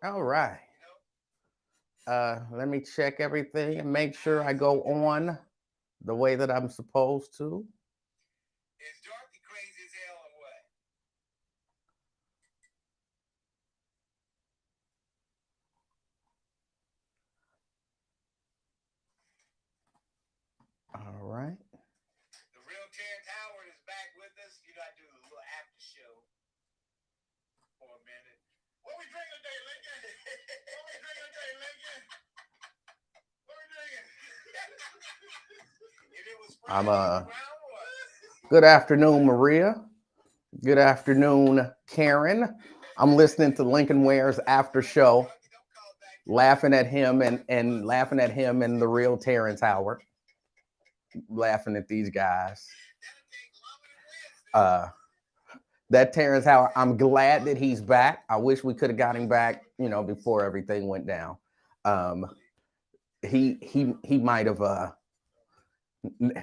All right. Let me check everything and make sure I go on the way that I'm supposed to. Is Dorothy crazy as hell or what? All right. The real Terrence Howard is back with us. You know, I do the little after show for a minute. What we drinking today, Lincoln? What we drinking today, Lincoln? What we drinking? If it was I'm Friday, it was brown what? Good afternoon, Maria. Good afternoon, Karen. I'm listening to Lincoln Ware's after show, laughing at him and laughing at him and the real Terrence Howard, laughing at these guys. Uh, that Terrence Howard, I'm glad that he's back. I wish we could have got him back, before everything went down. Um, he might have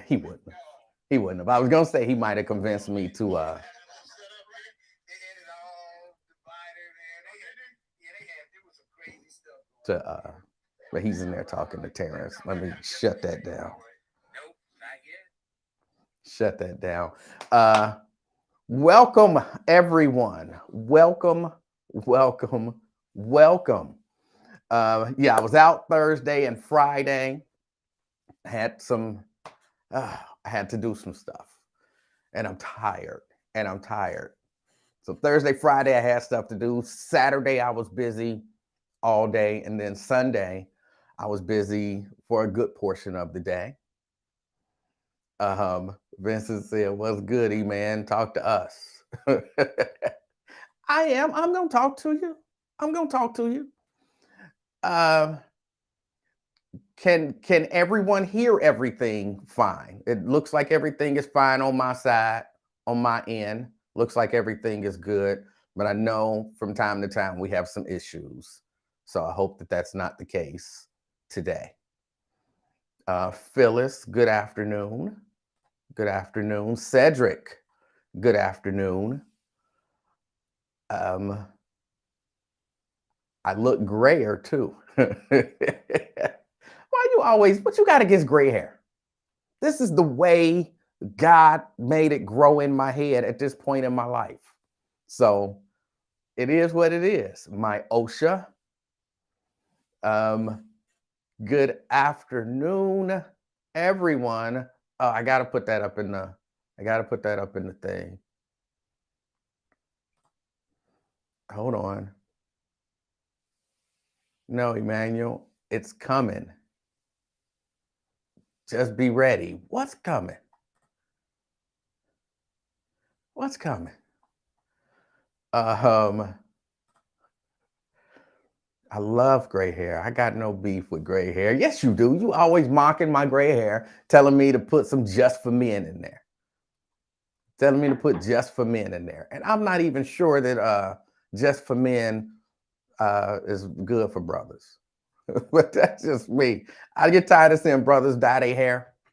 he wouldn't. He wouldn't have. I was gonna say he might have convinced me but he's in there talking to Terrence. Let me shut that down. Nope, not yet. Shut that down. Welcome everyone. Welcome, welcome, welcome. Yeah, I was out Thursday and Friday. Had some I had to do some stuff. And I'm tired. So Thursday, Friday, I had stuff to do. Saturday, I was busy all day. And then Sunday, I was busy for a good portion of the day. Vincent said, "What's good, man? Talk to us." I am. I'm going to talk to you. Uh, can everyone hear everything fine? It looks like everything is fine on my side, on my end. Looks like everything is good, but I know from time to time we have some issues. So I hope that that's not the case today. Phyllis, good afternoon. Good afternoon. Cedric, good afternoon. I look grayer too. Why you always, what you got against gray hair? This is the way God made it grow in my head at this point in my life. So it is what it is. My OSHA. Good afternoon, everyone. I gotta put that up in the thing. Hold on. No, Emanuel, it's coming. Just be ready. What's coming? What's coming? I love gray hair. I got no beef with gray hair. Yes, you do. You always mocking my gray hair, telling me to put some just for men in there. Telling me to put just for men in there. And I'm not even sure that just for men is good for brothers. But that's just me. I get tired of seeing brothers dye their hair.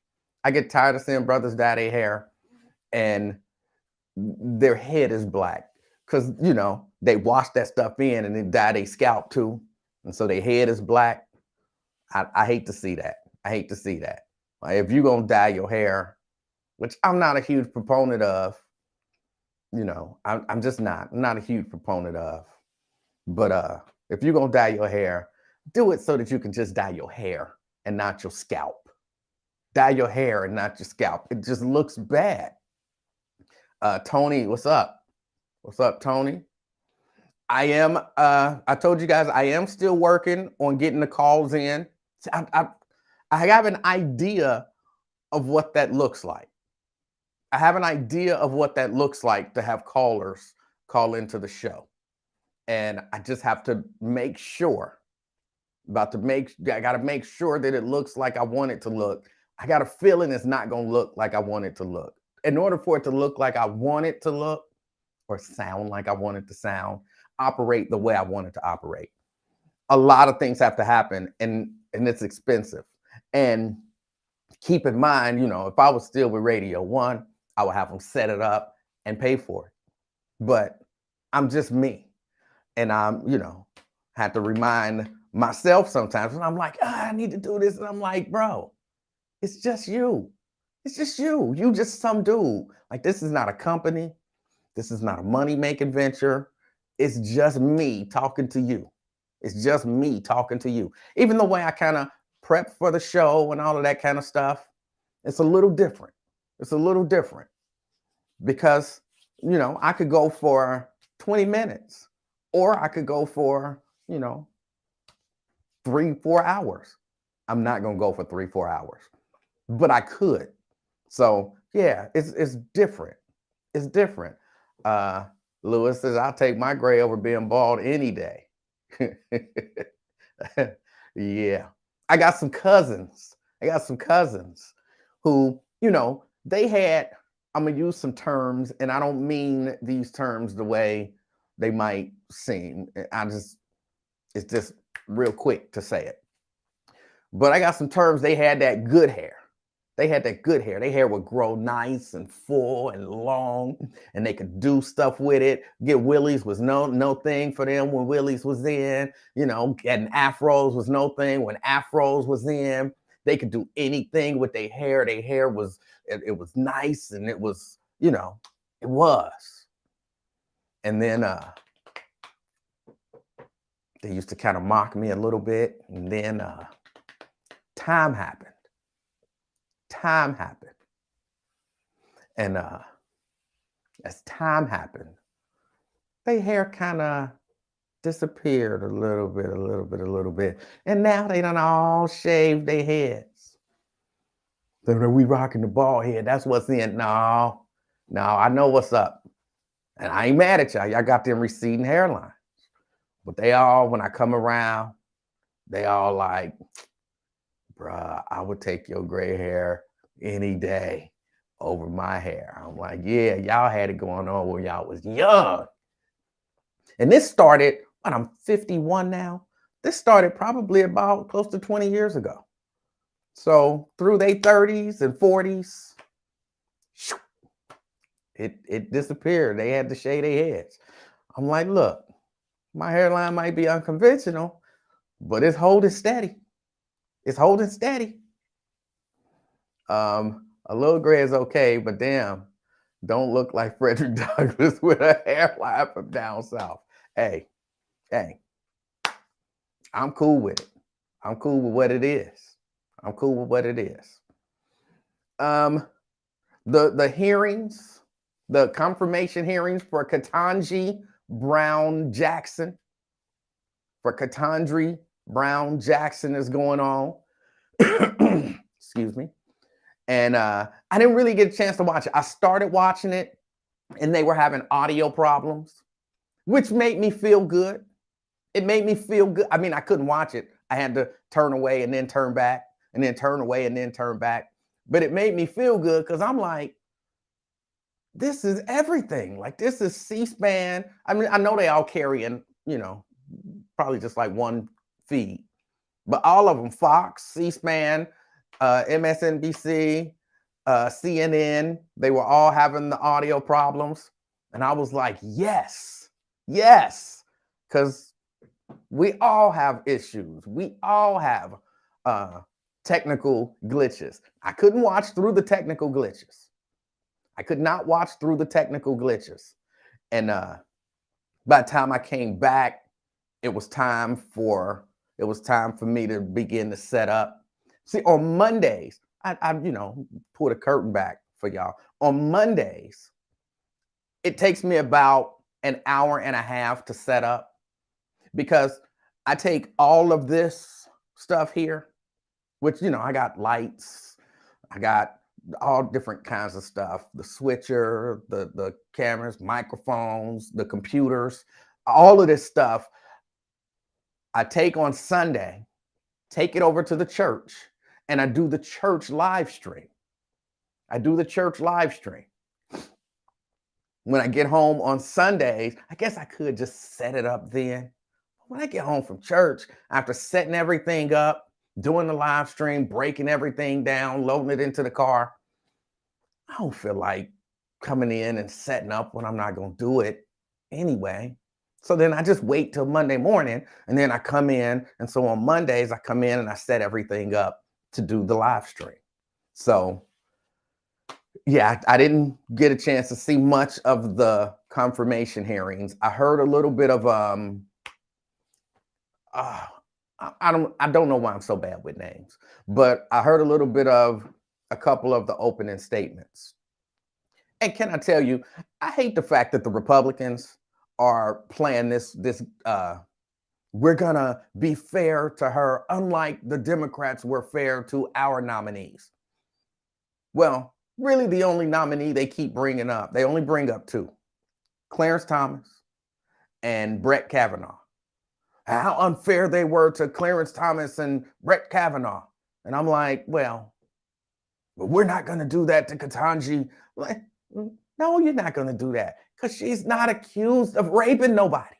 And their head is black because they wash that stuff in and then dye their scalp too, and so their head is black. I hate to see that. Like, if you're gonna dye your hair, which I'm not a huge proponent of, I'm just not. I'm not a huge proponent of. But if you're gonna dye your hair, do it so that you can just dye your hair and not your scalp. Dye your hair and not your scalp. It just looks bad. Tony, what's up? What's up, Tony? I told you guys I am still working on getting the calls in. I have an idea of what that looks like. I have an idea of what that looks like to have callers call into the show. And I just have to make sure, I got to make sure that it looks like I want it to look. I got a feeling it's not going to look like I want it to look. In order for it to look like I want it to look, or sound like I want it to sound, operate the way I want it to operate, a lot of things have to happen, and it's expensive. And keep in mind, if I was still with Radio One, I would have them set it up and pay for it. But I'm just me, and I'm, Had to remind myself sometimes, and I'm like, I need to do this, and I'm like, bro, it's just you. It's just you. You just some dude. Like, this is not a company. This is not a money-making venture. It's just me talking to you. It's just me talking to you. Even the way I kind of prep for the show and all of that kind of stuff, it's a little different. It's a little different because, I could go for 20 minutes or I could go for, 3-4 hours. I'm not going to go for 3-4 hours, but I could. So yeah, it's different. It's different. Lewis says, I'll take my gray over being bald any day. Yeah. I got some cousins. Who, they had, I'm going to use some terms, and I don't mean these terms the way they might seem. It's just real quick to say it. But I got some terms. They had that good hair. Their hair would grow nice and full and long, and they could do stuff with it. Get willies was no thing for them when willies was in. Getting afros was no thing when afros was in. They could do anything with their hair. Their hair was it was nice, and it was it was. And then they used to kind of mock me a little bit, and then time happened. And as time happened, their hair kind of disappeared a little bit. And now they done all shaved their heads. So we rocking the bald head. That's what's in. No, I know what's up. And I ain't mad at y'all. Y'all got them receding hairlines. But they all, when I come around, they all like, bruh, I would take your gray hair any day over my hair. I'm like, yeah, y'all had it going on when y'all was young. And this started, I'm 51 now. This started probably about close to 20 years ago. So through their 30s and 40s, it disappeared. They had to shave their heads. I'm like, look, my hairline might be unconventional, but it's holding steady. A little gray is okay, but damn, don't look like Frederick Douglass with a hairline from down south. Hey, I'm cool with it. I'm cool with what it is. The hearings, the confirmation hearings for Ketanji Brown Jackson. Is going on. Excuse me. And I didn't really get a chance to watch it. I started watching it, and they were having audio problems, which made me feel good. It made me feel good. I mean, I couldn't watch it. I had to turn away and then turn back, and then turn away and then turn back. But it made me feel good because I'm like, this is everything. Like, this is C-SPAN. I mean, I know they all carrying, probably just like one feed, but all of them, Fox, C-SPAN, MSNBC, CNN, they were all having the audio problems. And I was like, yes, because we all have issues. We all have technical glitches. I couldn't watch through the technical glitches. I could not watch through the technical glitches. And by the time I came back, it was time for me to begin to set up. See, on Mondays, I pull the curtain back for y'all. On Mondays, it takes me about an hour and a half to set up because I take all of this stuff here, which, I got lights, I got all different kinds of stuff, the switcher, the cameras, microphones, the computers, all of this stuff I take on Sunday, take it over to the church, and I do the church live stream. When I get home on Sundays, I guess I could just set it up then. When I get home from church, after setting everything up, doing the live stream, breaking everything down, loading it into the car, I don't feel like coming in and setting up when I'm not going to do it anyway. So then I just wait till Monday morning and then I come in. And so on Mondays, I come in and I set everything up to do the live stream. So yeah, I didn't get a chance to see much of the confirmation hearings. I heard a little bit of uh, I don't know why I'm so bad with names, but I heard a little bit of a couple of the opening statements. And can I tell you, I hate the fact that the Republicans are playing this we're gonna be fair to her, unlike the Democrats were fair to our nominees. Well, really the only nominee they keep bringing up, they only bring up two: Clarence Thomas and Brett Kavanaugh. How unfair they were to Clarence Thomas and Brett Kavanaugh. And I'm like, well, but we're not going to do that to Ketanji. Like, no, you're not going to do that because she's not accused of raping nobody.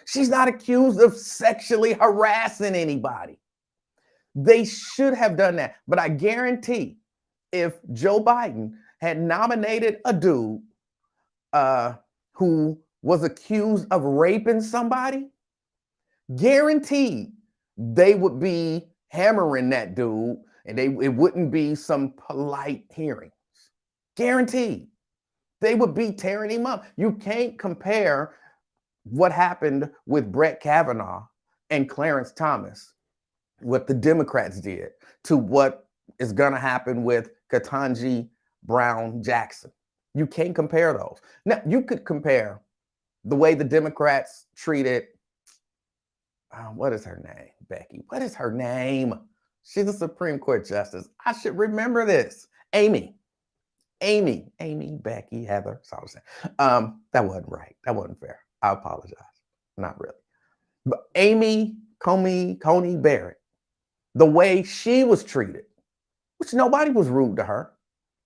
She's not accused of sexually harassing anybody. They should have done that. But I guarantee if Joe Biden had nominated a dude who was accused of raping somebody, guaranteed they would be hammering that dude and it wouldn't be some polite hearings. Guaranteed. They would be tearing him up. You can't compare what happened with Brett Kavanaugh and Clarence Thomas, what the Democrats did, to what is going to happen with Ketanji Brown Jackson. You can't compare those. Now, you could compare the way the Democrats treated what is her name, Becky? What is her name? She's a Supreme Court justice. I should remember this. Amy, Becky, Heather. Sorry, that wasn't right. That wasn't fair. I apologize. Not really. But Amy Coney Barrett, the way she was treated, which nobody was rude to her.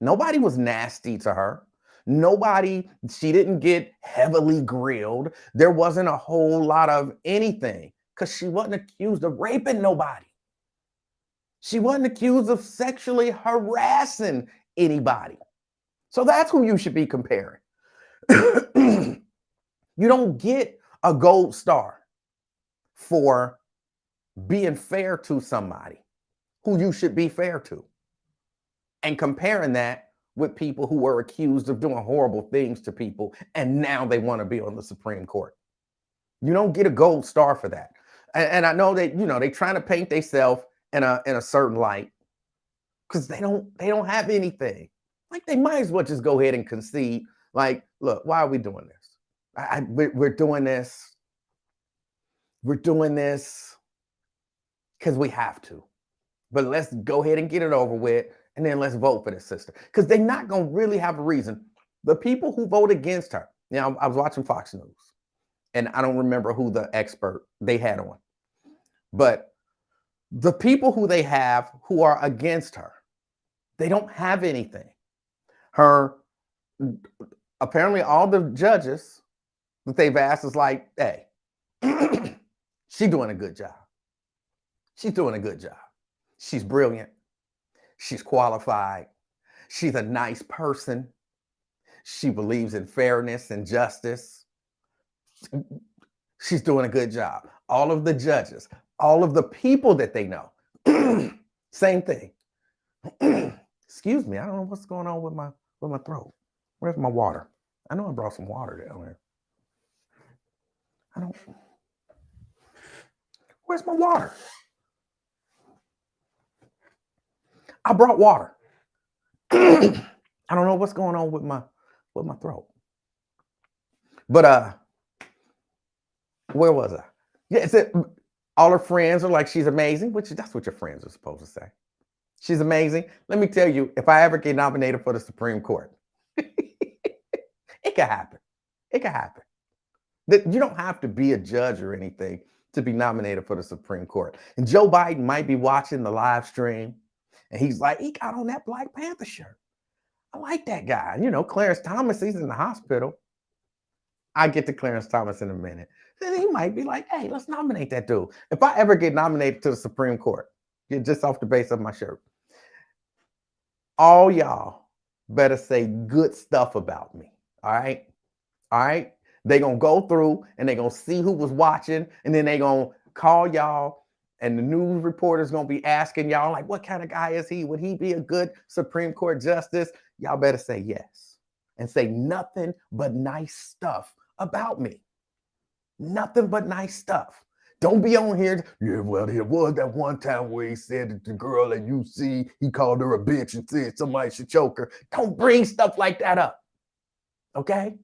Nobody was nasty to her. She didn't get heavily grilled. There wasn't a whole lot of anything because she wasn't accused of raping nobody. She wasn't accused of sexually harassing anybody. So that's who you should be comparing. You don't get a gold star for being fair to somebody who you should be fair to and comparing that with people who were accused of doing horrible things to people and now they want to be on the Supreme Court. You don't get a gold star for that. And I know that, they're trying to paint themselves in a certain light because they don't have anything. Like, they might as well just go ahead and concede. Like, look, why are we doing this? We're doing this. We're doing this because we have to. But let's go ahead and get it over with, and then let's vote for this sister. Because they're not going to really have a reason. The people who vote against her, I was watching Fox News, and I don't remember who the expert they had on. But the people who they have who are against her, they don't have anything. Apparently all the judges that they've asked is like, hey, she's doing a good job. She's doing a good job. She's brilliant. She's qualified. She's a nice person. She believes in fairness and justice. She's doing a good job. All of the judges, all of the people that they know, same thing. Excuse me, I don't know what's going on with my throat. Where's my water? I know I brought some water down there. Where's my water? I brought water. I don't know what's going on with my throat. But where was I? Yeah, all her friends are like, she's amazing, which that's what your friends are supposed to say. She's amazing. Let me tell you, if I ever get nominated for the Supreme Court, it could happen. It could happen. You don't have to be a judge or anything to be nominated for the Supreme Court. And Joe Biden might be watching the live stream, and he's like, he got on that Black Panther shirt. I like that guy. Clarence Thomas, he's in the hospital. I get to Clarence Thomas in a minute. Then he might be like, hey, let's nominate that dude. If I ever get nominated to the Supreme Court, just off the base of my shirt, all y'all better say good stuff about me. All right? All right? They gonna go through and they gonna see who was watching, and then they gonna call y'all, and the news reporters gonna be asking y'all like, what kind of guy is he? Would he be a good Supreme Court justice? Y'all better say yes and say nothing but nice stuff about me. Nothing but nice stuff. Don't be on here. Yeah, well, there was that one time where he said that the girl at UC, he called her a bitch and said somebody should choke her. Don't bring stuff like that up. Okay?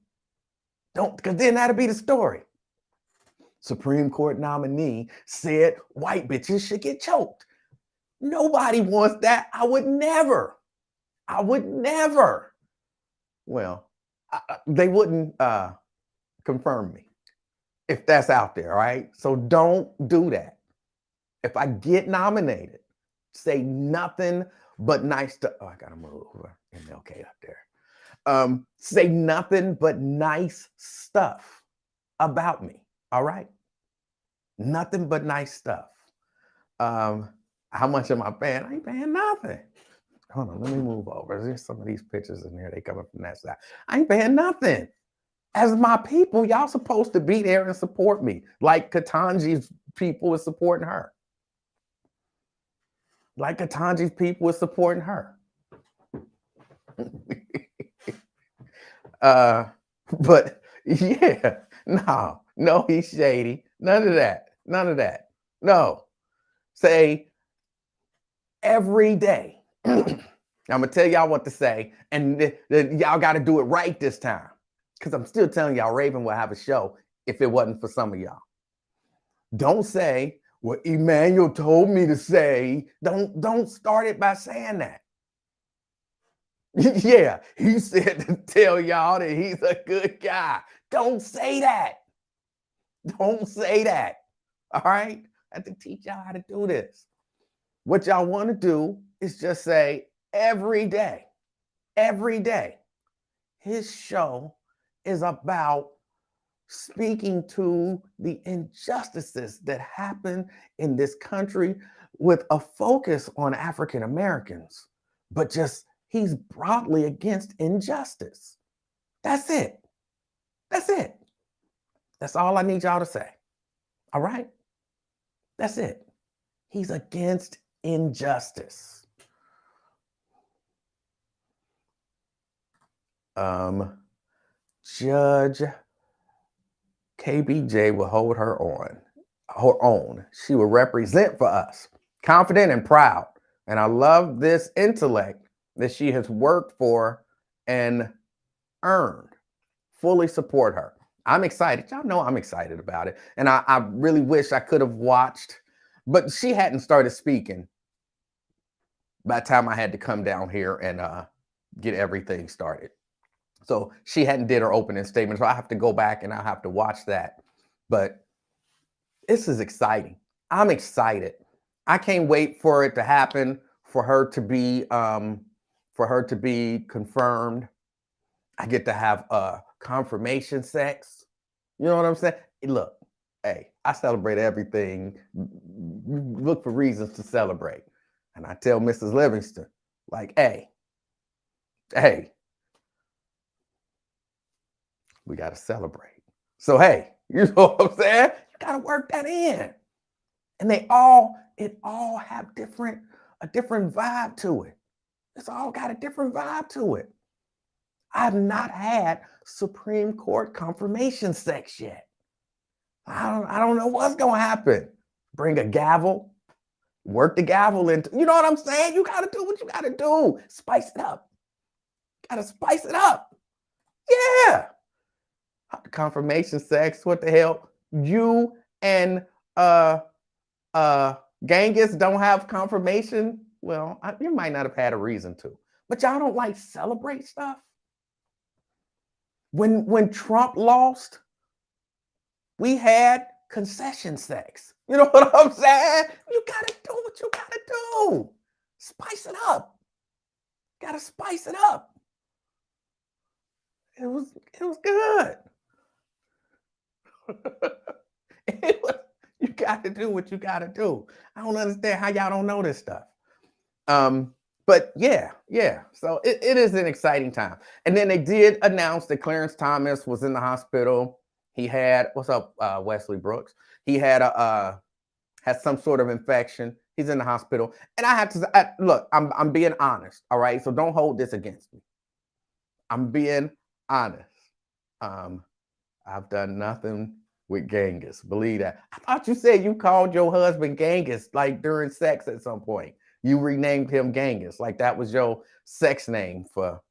Don't, because then that'll be the story. Supreme Court nominee said white bitches should get choked. Nobody wants that. I would never. Well, they wouldn't confirm me if that's out there, right? So don't do that. If I get nominated, say nothing but nice stuff. Oh, I gotta move over. MLK up there. Say nothing but nice stuff about me. All right? Nothing but nice stuff. How much am I paying? I ain't paying nothing. Hold on, let me move over. There's some of these pictures in here. They coming from that side. I ain't paying nothing. As my people, y'all supposed to be there and support me. Like Ketanji's people is supporting her. Like Ketanji's people is supporting her. But yeah, no, he's shady. None of that. No. Say every day. I'm gonna tell y'all what to say, and y'all got to do it right this time. Because I'm still telling y'all, Raven will have a show if it wasn't for some of y'all. Don't say what Emanuel told me to say. Don't start it by saying that. Yeah, he said to tell y'all that he's a good guy. Don't say that. Don't say that. All right? I have to teach y'all how to do this. What y'all want to do is just say every day, his show is about speaking to the injustices that happen in this country with a focus on African Americans, but just he's broadly against injustice. That's it. That's all I need y'all to say. All right? That's it. He's against injustice. Judge KBJ will hold her own. She will represent for us, confident and proud. And I love this intellect that she has worked for and earned. Fully support her. I'm excited. Y'all know I'm excited about it. And I really wish I could have watched, but she hadn't started speaking by the time I had to come down here and get everything started. So she hadn't did her opening statement. So I have to go back and I have to watch that. But this is exciting. I'm excited. I can't wait for it to happen, for her to be confirmed. I get to have confirmation sex. You know what I'm saying? Look, hey, I celebrate everything. Look for reasons to celebrate. And I tell Mrs. Livingston, like, hey, we got to celebrate. So, hey, you know what I'm saying? You got to work that in. And it all have a different vibe to it. It's all got a different vibe to it. I've not had Supreme Court confirmation sex yet. I don't know what's going to happen. Bring a gavel, work the gavel into, you know what I'm saying? You got to do what you got to do. Spice it up. Got to spice it up. Yeah. Confirmation sex, what the hell? You and Genghis don't have confirmation? Well, you might not have had a reason to. But y'all don't like celebrate stuff? When Trump lost, we had concession sex. You know what I'm saying? You gotta do what you gotta do. Spice it up. Gotta spice it up. It was good. You gotta do what you gotta do. I don't understand how y'all don't know this stuff. But yeah. So it is an exciting time. And then they did announce that Clarence Thomas was in the hospital. He had, what's up, Wesley Brooks? He had some sort of infection. He's in the hospital, and I have to look. I'm being honest. All right, so don't hold this against me. I'm being honest. Um, I've done nothing with Genghis. Believe that. I thought you said you called your husband Genghis like during sex at some point. You renamed him Genghis, like that was your sex name for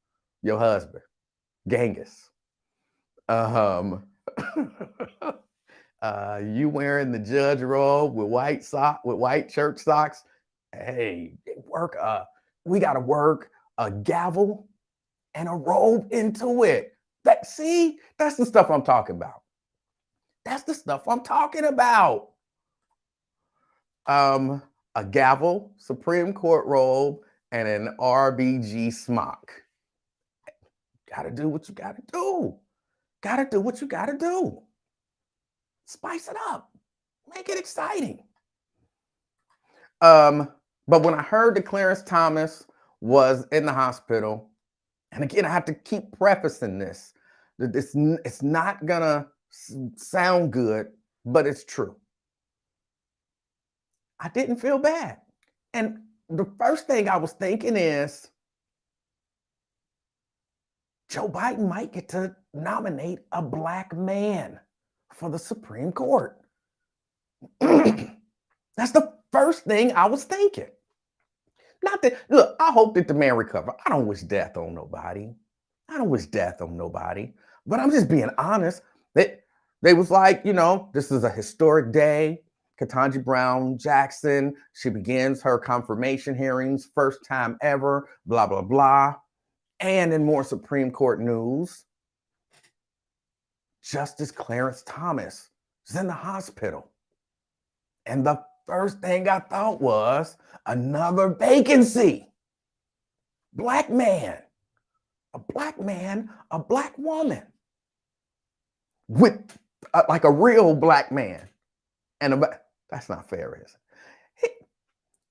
your husband, Genghis. Um, you wearing the judge robe with white church socks. Hey, work. We got to work a gavel and a robe into it. That's the stuff I'm talking about. That's the stuff I'm talking about. A gavel, Supreme Court robe, and an RBG smock. Gotta do what you gotta do. Gotta do what you gotta do. Spice it up. Make it exciting. But when I heard that Clarence Thomas was in the hospital, and again, I have to keep prefacing this, that it's not gonna sound good, but it's true. I didn't feel bad. And the first thing I was thinking is Joe Biden might get to nominate a black man for the Supreme Court. That's the first thing I was thinking. Not that, look, I hope that the man recover. I don't wish death on nobody. But I'm just being honest. They was like, this is a historic day. Ketanji Brown Jackson, she begins her confirmation hearings, first time ever, blah, blah, blah. And in more Supreme Court news, Justice Clarence Thomas is in the hospital. And the first thing I thought was another vacancy. Black man, a black woman. With like a real black man. And that's not fair, is it?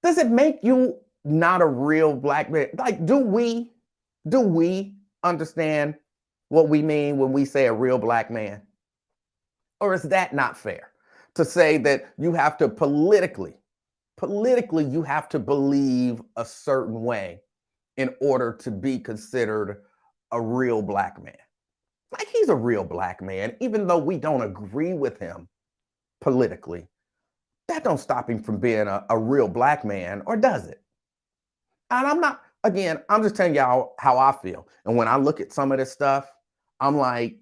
Does it make you not a real black man? Like, do we understand what we mean when we say a real black man? Or is that not fair? To say that you have to politically, you have to believe a certain way in order to be considered a real black man. Like, he's a real black man, even though we don't agree with him politically. That don't stop him from being a real black man, or does it? And I'm just telling y'all how I feel. And when I look at some of this stuff, I'm like,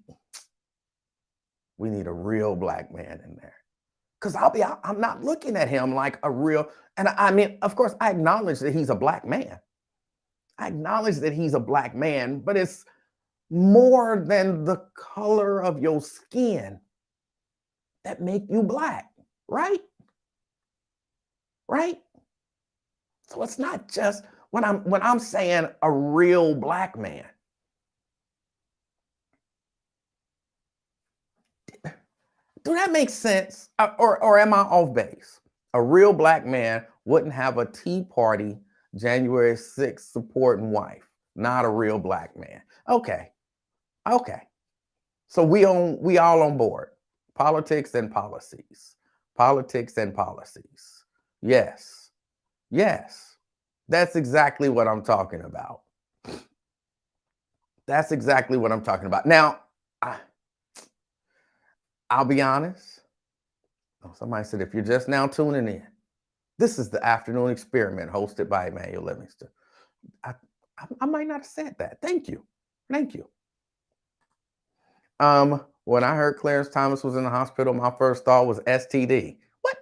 we need a real black man in there. Because I'm not looking at him like a real, and I mean, of course, I acknowledge that he's a black man. But it's more than the color of your skin that make you black, right? Right? So it's not just when I'm saying a real black man. Do that make sense? Or am I off base? A real black man wouldn't have a Tea Party January 6th supporting wife. Not a real black man. Okay. So we all on board. Politics and policies. Yes. That's exactly what I'm talking about. Now, I'll be honest. Somebody said, if you're just now tuning in, this is the afternoon experiment hosted by Emanuel Livingston. I might not have said that. Thank you. When I heard Clarence Thomas was in the hospital, my first thought was STD. What?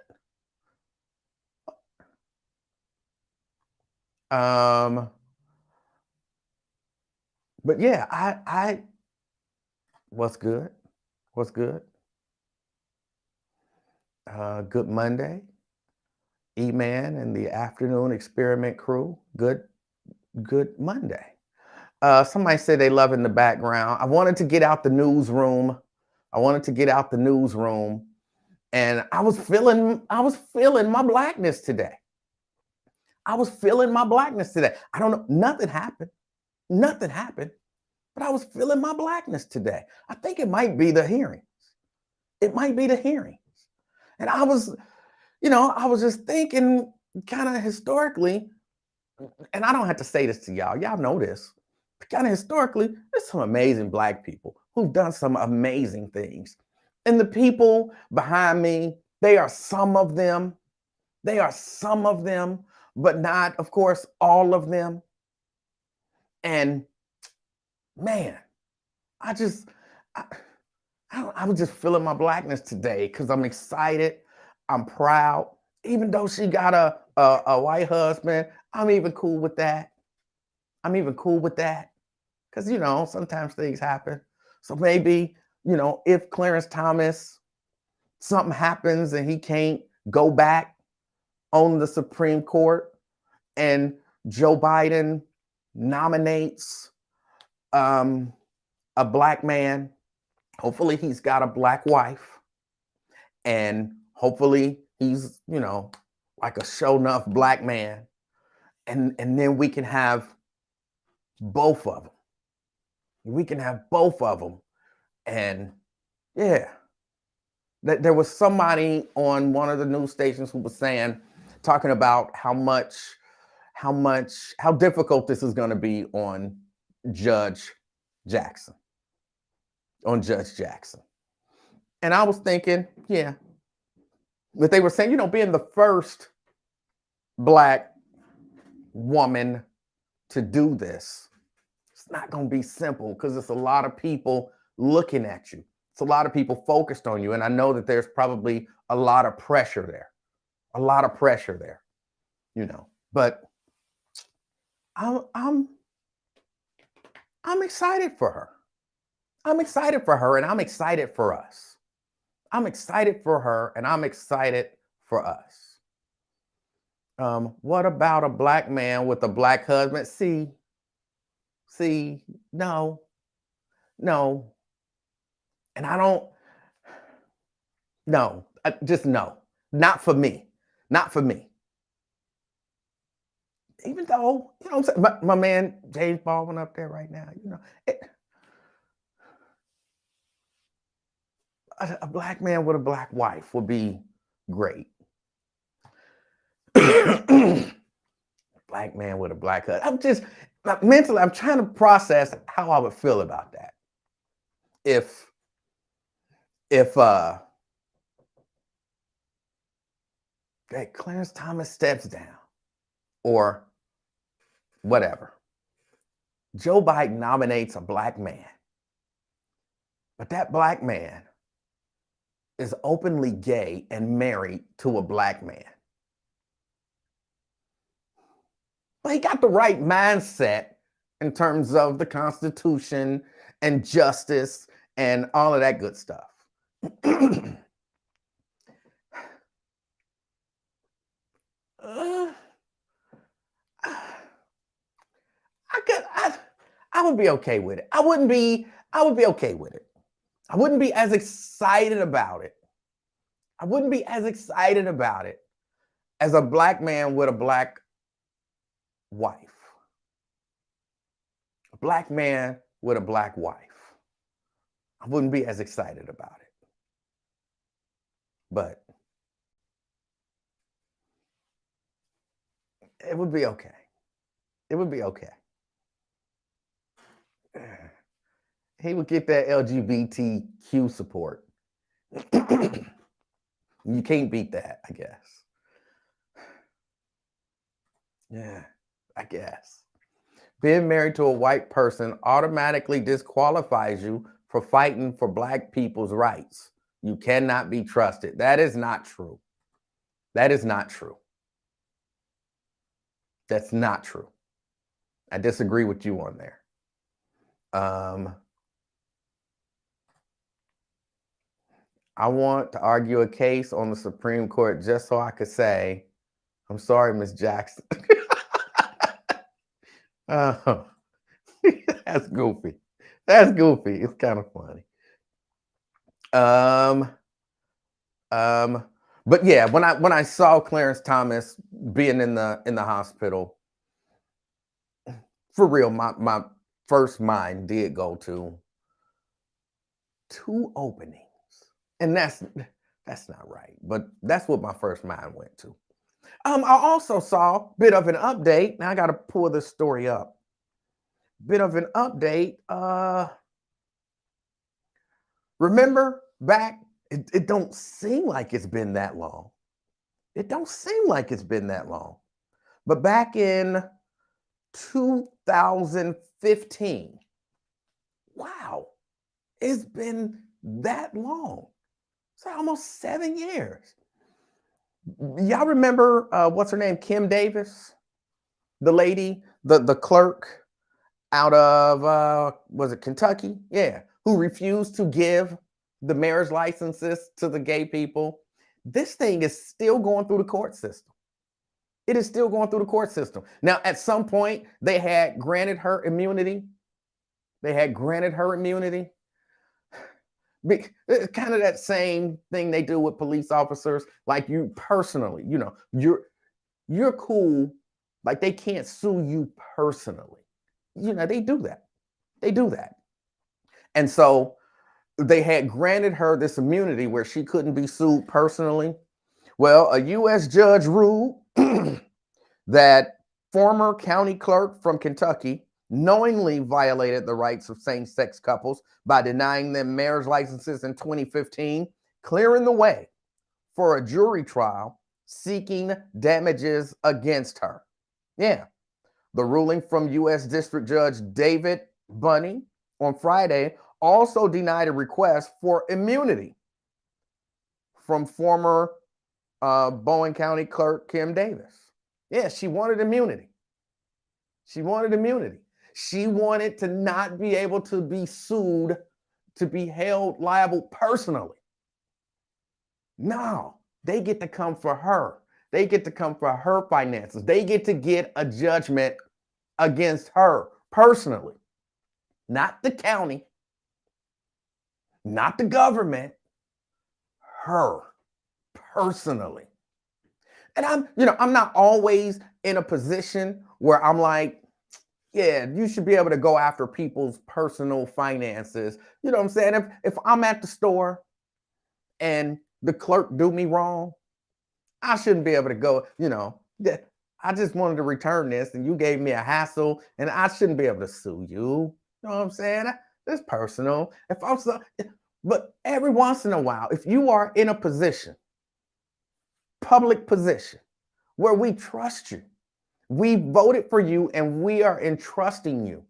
But yeah, I what's good? Good Monday. E-Man and the afternoon experiment crew. Good Monday. Somebody said they love in the background. I wanted to get out the newsroom. And I was feeling my blackness today. I don't know, nothing happened, but I was feeling my blackness today. I think it might be the hearings. It might be the hearings. And I was just thinking kind of historically, and I don't have to say this to y'all. Y'all know this. Kind of historically, there's some amazing Black people who've done some amazing things. And the people behind me, they are some of them. They are some of them, but not, of course, all of them. And man, I just, I, I was just feeling my Blackness today because I'm excited. I'm proud. Even though she got a white husband, I'm even cool with that. I'm even cool with that because, sometimes things happen. So maybe, if Clarence Thomas, something happens and he can't go back on the Supreme Court and Joe Biden nominates a Black man, hopefully he's got a Black wife, and hopefully he's, like a show enough Black man. And then we can have both of them. We can have both of them. And yeah, there was somebody on one of the news stations who was talking about how difficult this is going to be on Judge Jackson. On Judge Jackson. And I was thinking, yeah. But they were saying, being the first Black woman to do this, it's not going to be simple because it's a lot of people looking at you. It's a lot of people focused on you. And I know that there's probably a lot of pressure there. A lot of pressure there, But I'm excited for her. I'm excited for her, and I'm excited for us. I'm excited for her, and I'm excited for us. What about a Black man with a Black husband? See, no. And I don't, no, just no. Not for me. Not for me. Even though, I'm saying, my man James Baldwin up there right now, a Black man with a Black wife would be great. Black man with a Black husband. I'm just mentally, I'm trying to process how I would feel about that. If Clarence Thomas steps down or whatever, Joe Biden nominates a Black man, but that Black man is openly gay and married to a Black man. But he got the right mindset in terms of the Constitution and justice and all of that good stuff. I would be okay with it. I would be okay with it. I wouldn't be as excited about it. I wouldn't be as excited about it as a Black man with a Black wife. A Black man with a Black wife. I wouldn't be as excited about it. But it would be okay. It would be okay. He would get that LGBTQ support. You can't beat that, I guess. Yeah, I guess. Being married to a white person automatically disqualifies you for fighting for Black people's rights. You cannot be trusted. That is not true. That is not true. That's not true. I disagree with you on there. I want to argue a case on the Supreme Court just so I could say, I'm sorry, Ms. Jackson. That's goofy. That's goofy. It's kind of funny. But yeah, when I saw Clarence Thomas being in the hospital, for real, my first mind did go to 2 openings And that's not right. But that's what my first mind went to. I also saw a bit of an update. Now I got to pull this story up. Bit of an update. Remember back, it don't seem like it's been that long. It don't seem like it's been that long. But back in 2015, wow, it's been that long. It's almost 7 years. Y'all remember what's her name? Kim Davis, the lady, the clerk out of was it Kentucky? Yeah, who refused to give the marriage licenses to the gay people. This thing is still going through the court system. It is still going through the court system. Now, at some point, they had granted her immunity. They had granted her immunity. It's kind of that same thing they do with police officers. Like you personally, you're cool. Like they can't sue you personally. They do that. They do that. And so they had granted her this immunity where she couldn't be sued personally. Well, a U.S. judge ruled that former county clerk from Kentucky knowingly violated the rights of same-sex couples by denying them marriage licenses in 2015, clearing the way for a jury trial seeking damages against her. Yeah. The ruling from U.S. District Judge David Bunny on Friday also denied a request for immunity from former Bowen County Clerk Kim Davis. Yeah, she wanted immunity. She wanted immunity. She wanted to not be able to be sued, to be held liable personally. No, they get to come for her. They get to come for her finances. They get to get a judgment against her personally, not the county, not the government, her personally. And I'm not always in a position where I'm like, yeah, you should be able to go after people's personal finances. You know what I'm saying? If I'm at the store and the clerk do me wrong, I shouldn't be able to go, I just wanted to return this and you gave me a hassle and I shouldn't be able to sue you. You know what I'm saying? It's personal. But every once in a while, if you are in a position, public position, where we trust you, we voted for you and we are entrusting you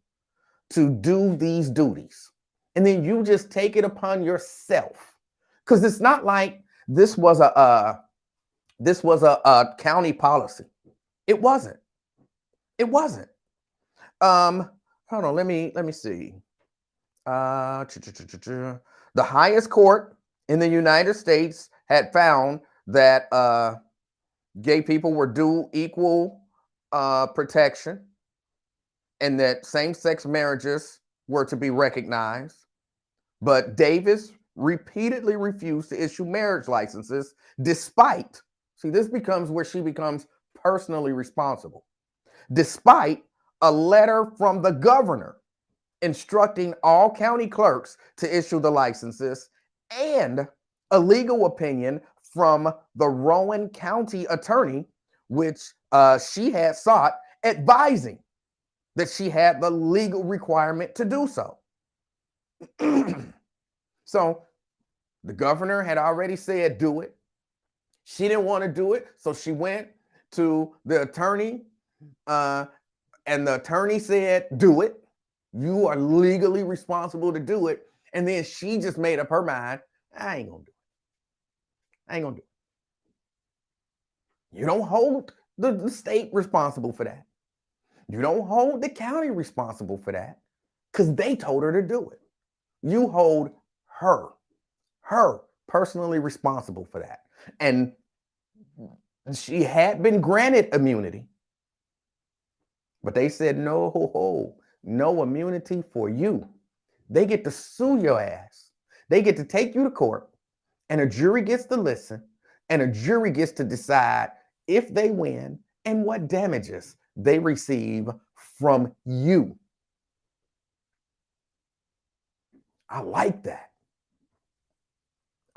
to do these duties. And then you just take it upon yourself. Because it's not like this was a county policy. It wasn't. It wasn't. Hold on, let me see. The highest court in the United States had found that gay people were due equal protection and that same-sex marriages were to be recognized. But Davis repeatedly refused to issue marriage licenses despite, see, this becomes where she becomes personally responsible, despite a letter from the governor instructing all county clerks to issue the licenses and a legal opinion from the Rowan County attorney, which she had sought, advising that she had the legal requirement to do so. So the governor had already said, do it. She didn't want to do it. So she went to the attorney and the attorney said, do it. You are legally responsible to do it. And then she just made up her mind. I ain't going to do it. I ain't going to do it. You don't hold the state responsible for that. You don't hold the county responsible for that because they told her to do it. You hold her personally responsible for that. And she had been granted immunity, but they said, no immunity for you. They get to sue your ass. They get to take you to court and a jury gets to listen and a jury gets to decide if they win and what damages they receive from you. I like that.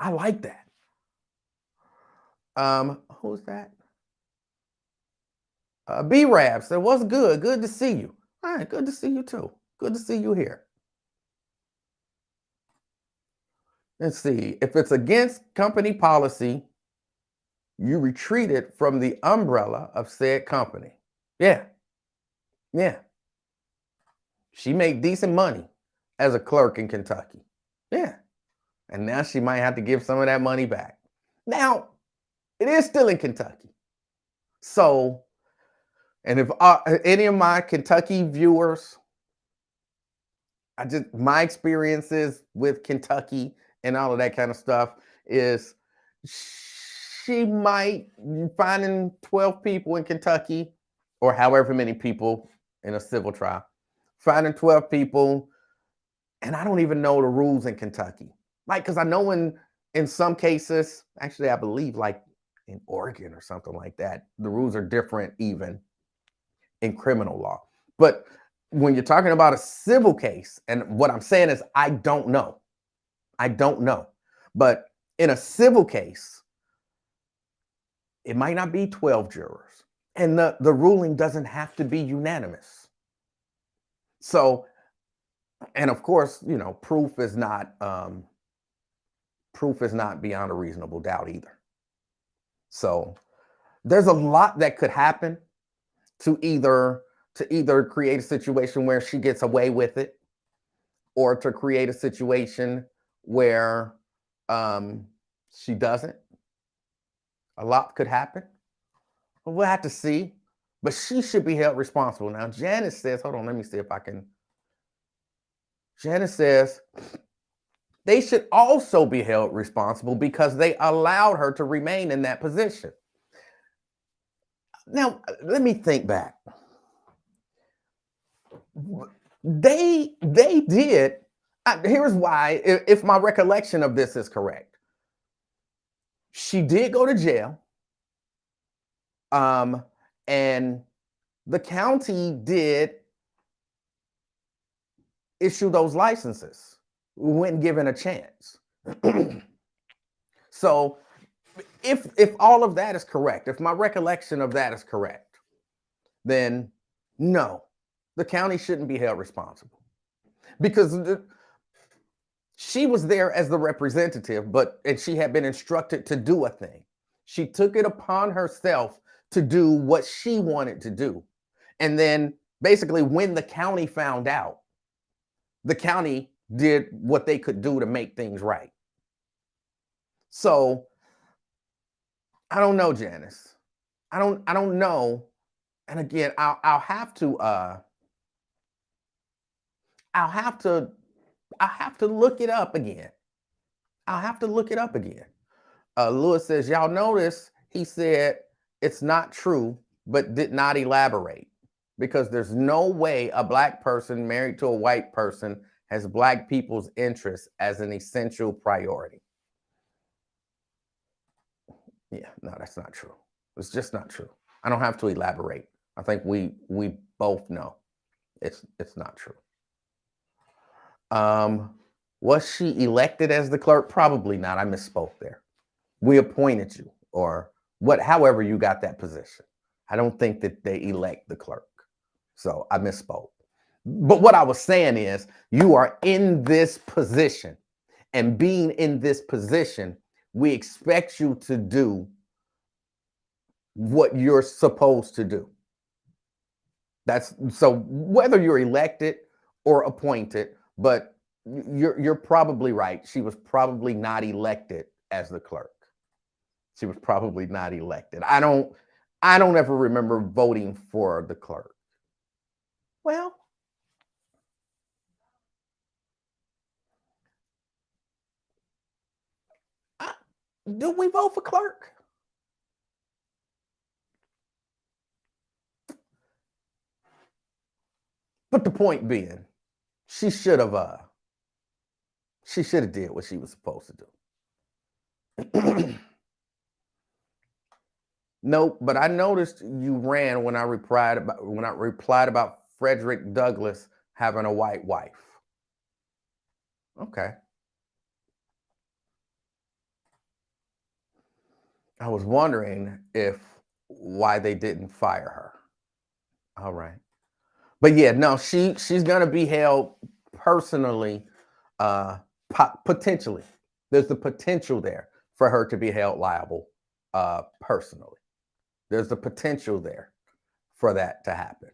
I like that. Who's that? B-Rab said, what's good? Good to see you. All right, good to see you too. Good to see you here. Let's see. If it's against company policy, you retreated from the umbrella of said company. Yeah. Yeah. She made decent money as a clerk in Kentucky. Yeah. And now she might have to give some of that money back. Now, it is still in Kentucky. So, and if any of my Kentucky viewers, my experiences with Kentucky and all of that kind of stuff is she might finding 12 people in Kentucky or however many people in a civil trial, finding 12 people, and I don't even know the rules in Kentucky. Like, because I know in some cases, actually, I believe like in Oregon or something like that, the rules are different even in criminal law. But when you're talking about a civil case, and what I'm saying is I don't know. I don't know. But in a civil case, it might not be 12 jurors. And the ruling doesn't have to be unanimous. So, and of course, you know, proof is not beyond a reasonable doubt either. So there's a lot that could happen to either create a situation where she gets away with it, or to create a situation where she doesn't. A lot could happen. But we'll have to see. But she should be held responsible. Now, Janice says, hold on, let me see if I can. Janice says, they should also be held responsible because they allowed her to remain in that position. Now, let me think back. They did. Here's why, if my recollection of this is correct. She did go to jail. And the county did issue those licenses when given a chance. So if all of that is correct, if my recollection of that is correct, then no, the county shouldn't be held responsible because she was there as the representative, and she had been instructed to do a thing. She took it upon herself to do what she wanted to do. And then basically when the county found out, the county did what they could do to make things right. So I don't know, Janice. I don't know. And again, I'll have to look it up again. I'll have to look it up again. Lewis says, y'all notice he said it's not true, but did not elaborate, because there's no way a black person married to a white person has black people's interests as an essential priority. Yeah, no, that's not true. It's just not true. I don't have to elaborate. I think we both know it's not true. Was she elected as the clerk? Probably not. I misspoke there. We appointed you, or however you got that position. I don't think that they elect the clerk. So I misspoke. But what I was saying is, you are in this position, and being in this position, we expect you to do what you're supposed to do. That's so whether you're elected or appointed, but you're probably right. She was probably not elected as the clerk. She was probably not elected. I don't ever remember voting for the clerk. Well, do we vote for clerk? But the point being, she should have did what she was supposed to do. Nope, but I noticed you ran when I replied about Frederick Douglass having a white wife. Okay. I was wondering why they didn't fire her. All right. But yeah, no, she's gonna be held personally, uh, potentially. There's the potential there for her to be held liable, personally. There's the potential there for that to happen.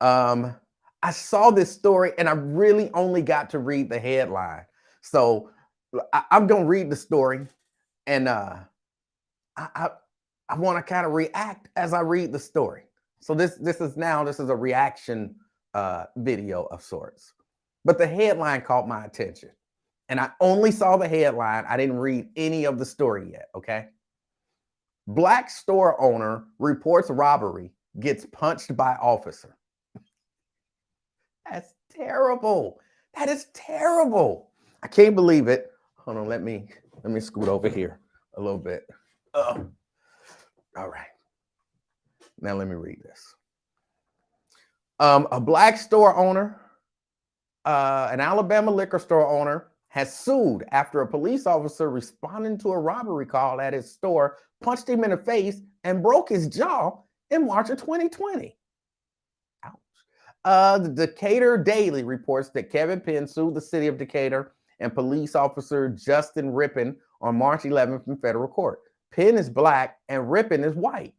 Um, I saw this story and I really only got to read the headline, so I'm gonna read the story and I I, I want to kind of react as I read the story. So this is a reaction video of sorts. But the headline caught my attention. And I only saw the headline. I didn't read any of the story yet, okay? Black store owner reports robbery, gets punched by officer. That's terrible. That is terrible. I can't believe it. Hold on, let me scoot over here a little bit. All right. Now let me read this. A black store owner, an Alabama liquor store owner, has sued after a police officer responding to a robbery call at his store punched him in the face and broke his jaw in March of 2020. Ouch. The Decatur Daily reports that Kevin Penn sued the city of Decatur and police officer Justin Rippin on March 11th in federal court. Penn is black and Rippin is white.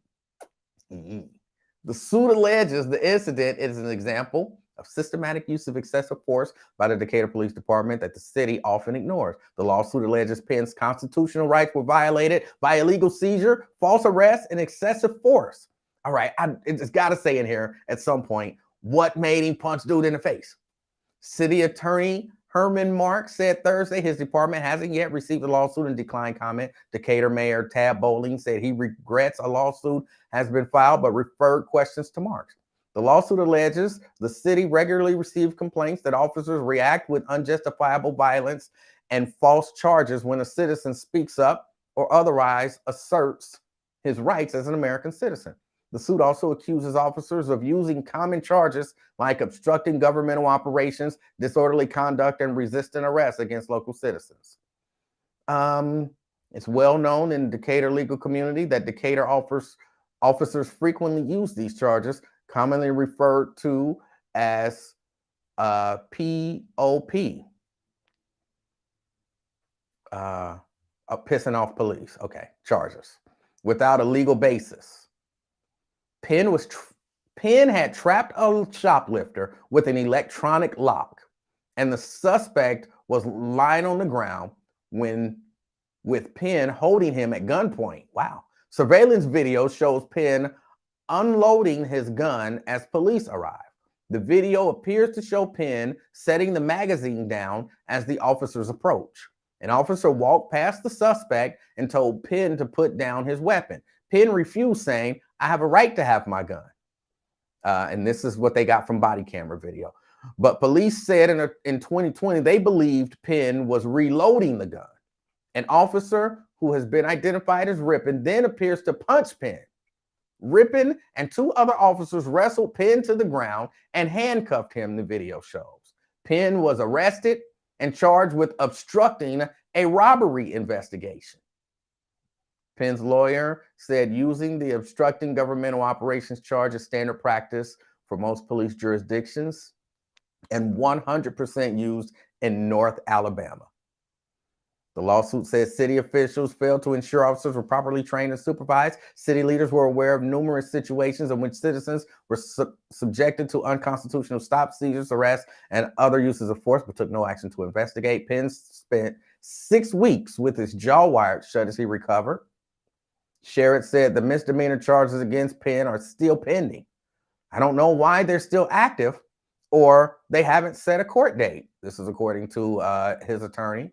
The suit alleges the incident is an example of systematic use of excessive force by the Decatur Police Department that the city often ignores. The lawsuit alleges Penn's constitutional rights were violated by illegal seizure, false arrest, and excessive force. All right, it's got to say in here at some point, what made him punch dude in the face? City Attorney Herman Marks said Thursday his department hasn't yet received a lawsuit and declined comment. Decatur Mayor Tab Bowling said he regrets a lawsuit has been filed, but referred questions to Marks. The lawsuit alleges the city regularly receives complaints that officers react with unjustifiable violence and false charges when a citizen speaks up or otherwise asserts his rights as an American citizen. The suit also accuses officers of using common charges like obstructing governmental operations, disorderly conduct, and resisting arrest against local citizens. It's well known in the Decatur legal community that Decatur officers frequently use these charges, commonly referred to as POP, pissing off police, okay, charges, without a legal basis. Penn had trapped a shoplifter with an electronic lock, and the suspect was lying on the ground with Penn holding him at gunpoint. Wow. Surveillance video shows Penn unloading his gun as police arrive. The video appears to show Penn setting the magazine down as the officers approach. An officer walked past the suspect and told Penn to put down his weapon. Penn refused, saying, "I have a right to have my gun." And this is what they got from body camera video. But police said in 2020, they believed Penn was reloading the gun. An officer who has been identified as Rippin then appears to punch Penn. Rippin and two other officers wrestled Penn to the ground and handcuffed him, the video shows. Penn was arrested and charged with obstructing a robbery investigation. Penn's lawyer said using the obstructing governmental operations charge is standard practice for most police jurisdictions and 100% used in North Alabama. The lawsuit says city officials failed to ensure officers were properly trained and supervised. City leaders were aware of numerous situations in which citizens were subjected to unconstitutional stops, seizures, arrests, and other uses of force, but took no action to investigate. Penn spent 6 weeks with his jaw wired shut as he recovered. Sherrod said the misdemeanor charges against Penn are still pending. I don't know why they're still active or they haven't set a court date. This is according to his attorney.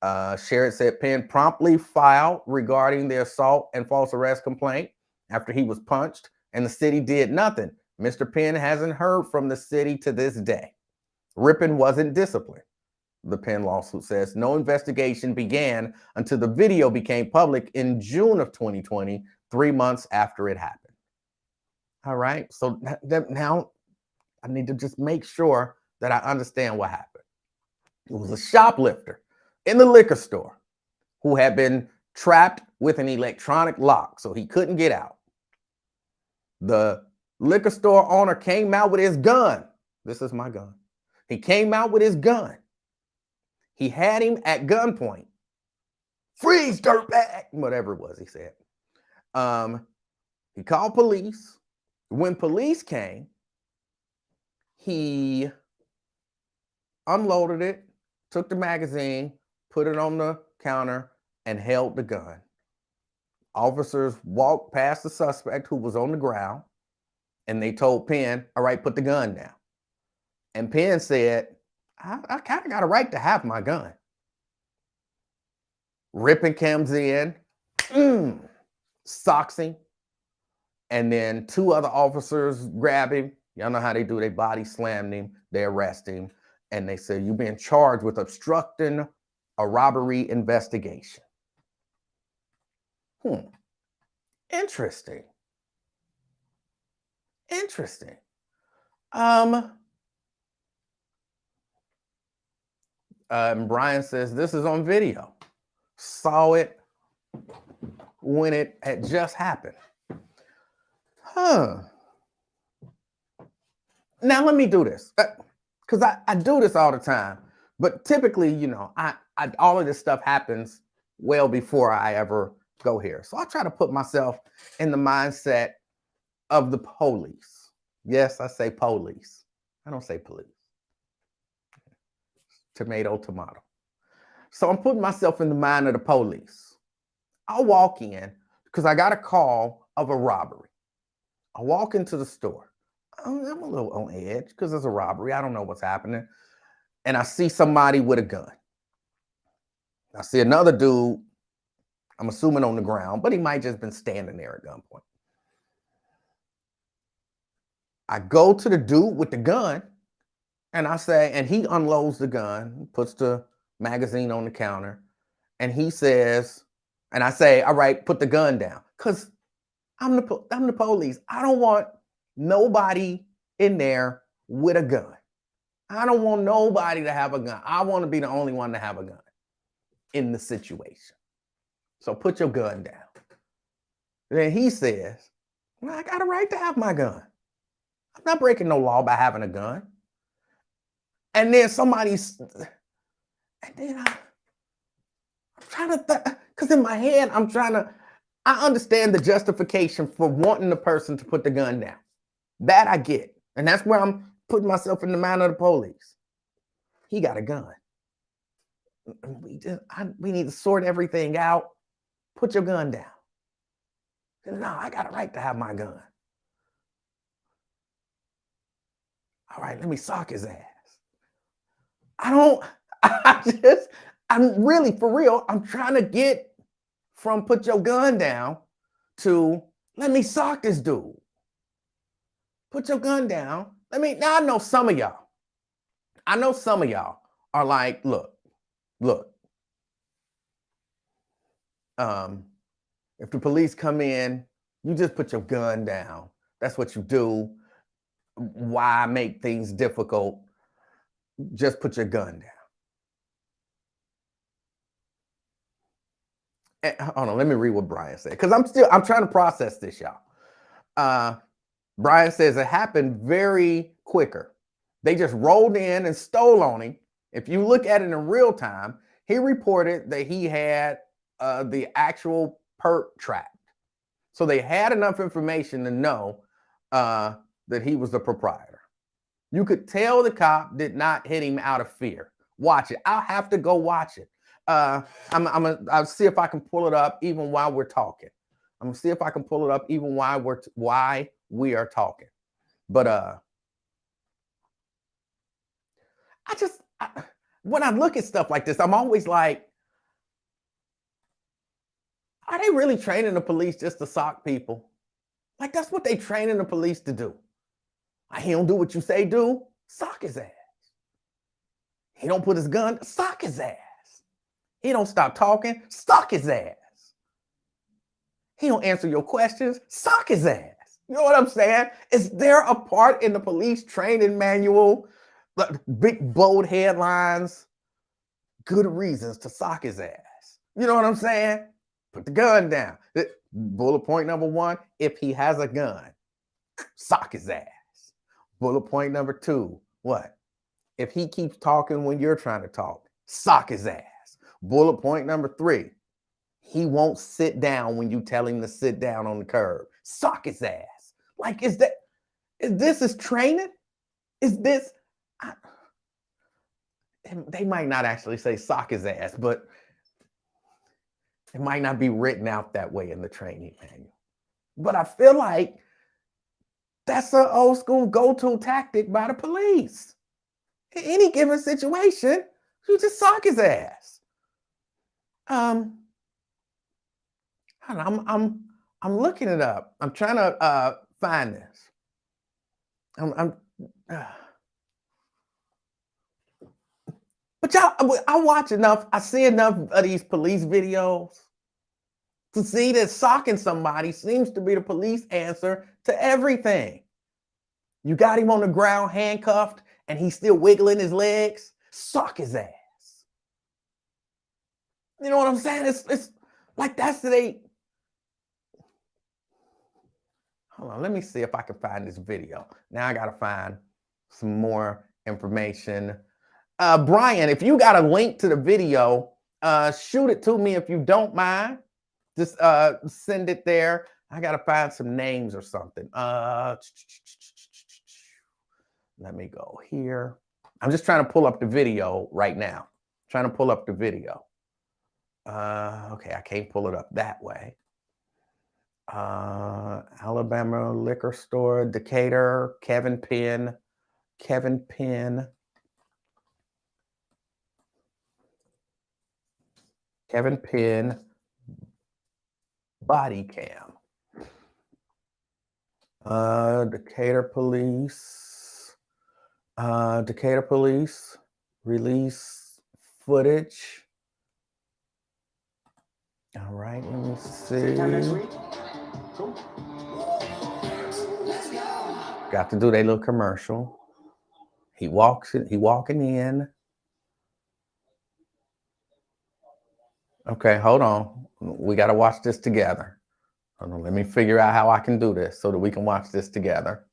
Sherrod said Penn promptly filed regarding the assault and false arrest complaint after he was punched, and the city did nothing. Mr. Penn hasn't heard from the city to this day. Rippin wasn't disciplined. The Penn lawsuit says no investigation began until the video became public in June of 2020, 3 months after it happened. All right, so now I need to just make sure that I understand what happened. It was a shoplifter in the liquor store who had been trapped with an electronic lock, so he couldn't get out. The liquor store owner came out with his gun. This is my gun. He came out with his gun. He had him at gunpoint. Freeze, dirtbag, whatever it was he said. He called police. When police came, he unloaded it, took the magazine, put it on the counter, and held the gun. Officers walked past the suspect who was on the ground, and they told Penn, all right, put the gun down. And Penn said, I kind of got a right to have my gun. Rippin comes in, socks him, and then two other officers grab him. Y'all know how they do. They body slammed him, they arrest him, and they say, you've been charged with obstructing a robbery investigation. Interesting. Interesting. And Brian says, this is on video. Saw it when it had just happened. Now let me do this, because I do this all the time. But typically, you know, all of this stuff happens well before I ever go here. So I try to put myself in the mindset of the police. Yes, I say police. I don't say police. Tomato, tomato. So I'm putting myself in the mind of the police. I'll walk in because I got a call of a robbery. I walk into the store. I'm a little on edge because it's a robbery. I don't know what's happening. And I see somebody with a gun. I see another dude, I'm assuming on the ground, but he might just been standing there at gunpoint. I go to the dude with the gun and I say, and he unloads the gun, puts the magazine on the counter, and he says, and I say, all right, put the gun down. Because I'm the police. I don't want nobody in there with a gun. I don't want nobody to have a gun. I want to be the only one to have a gun in the situation. So put your gun down. Then he says, well, I got a right to have my gun. I'm not breaking no law by having a gun. And then I'm trying to, because in my head, I understand the justification for wanting the person to put the gun down. That I get. And that's where I'm putting myself in the mind of the police. He got a gun. We need to sort everything out. Put your gun down. No, I got a right to have my gun. All right, let me sock his ass. I'm really, for real, I'm trying to get from put your gun down to let me sock this dude. Put your gun down. Now I know some of y'all. Are like, look. If the police come in, you just put your gun down. That's what you do. Why make things difficult? Just put your gun down. Hold on, let me read what Brian said, because I'm trying to process this, y'all. Brian says it happened very quicker. They just rolled in and stole on him. If you look at it in real time, he reported that he had the actual perp trapped. So they had enough information to know that he was the proprietor. You could tell the cop did not hit him out of fear. Watch it. I'll have to go watch it. I'll see if I can pull it up even while we're talking. I'm gonna see if I can pull it up even while we are talking. But when I look at stuff like this, I'm always like, are they really training the police just to sock people? Like, that's what they training the police to do. He don't do what you say do, sock his ass. He don't put his gun, sock his ass. He don't stop talking, sock his ass. He don't answer your questions, sock his ass. You know what I'm saying? Is there a part in the police training manual, like big bold headlines, good reasons to sock his ass? You know what I'm saying? Put the gun down. Bullet point number 1, if he has a gun, sock his ass. Bullet point number 2, what? If he keeps talking when you're trying to talk, sock his ass. Bullet point number 3, he won't sit down when you tell him to sit down on the curb. Sock his ass. Like, is this training? Is this? They might not actually say sock his ass, but it might not be written out that way in the training manual. But I feel like that's an old school go-to tactic by the police. In any given situation, you just sock his ass. I'm looking it up. I'm trying to find this. But y'all, I watch enough. I see enough of these police videos to see that socking somebody seems to be the police answer to everything. You got him on the ground, handcuffed, and he's still wiggling his legs. Sock his ass. You know what I'm saying? It's like that's the. Hold on, let me see if I can find this video. Now I gotta find some more information. Brian, if you got a link to the video, shoot it to me if you don't mind. Just send it there. I gotta find some names or something. Let me go here. I'm just trying to pull up the video right now. Trying to pull up the video. Okay, I can't pull it up that way. Alabama liquor store, Decatur, Kevin Penn, body cam. Decatur police release footage. All right, let me see. Cool. Got to do their little commercial. He walking in. Okay, hold on. We got to watch this together. Hold on, let me figure out how I can do this so that we can watch this together.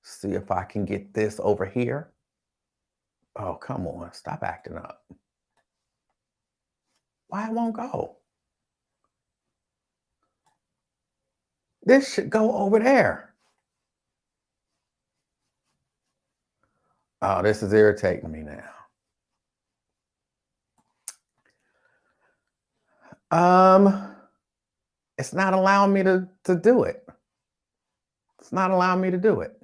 See if I can get this over here. Oh, come on. Stop acting up. Why it won't go? This should go over there. Oh, this is irritating me now. It's not allowing me to do it. It's not allowing me to do it.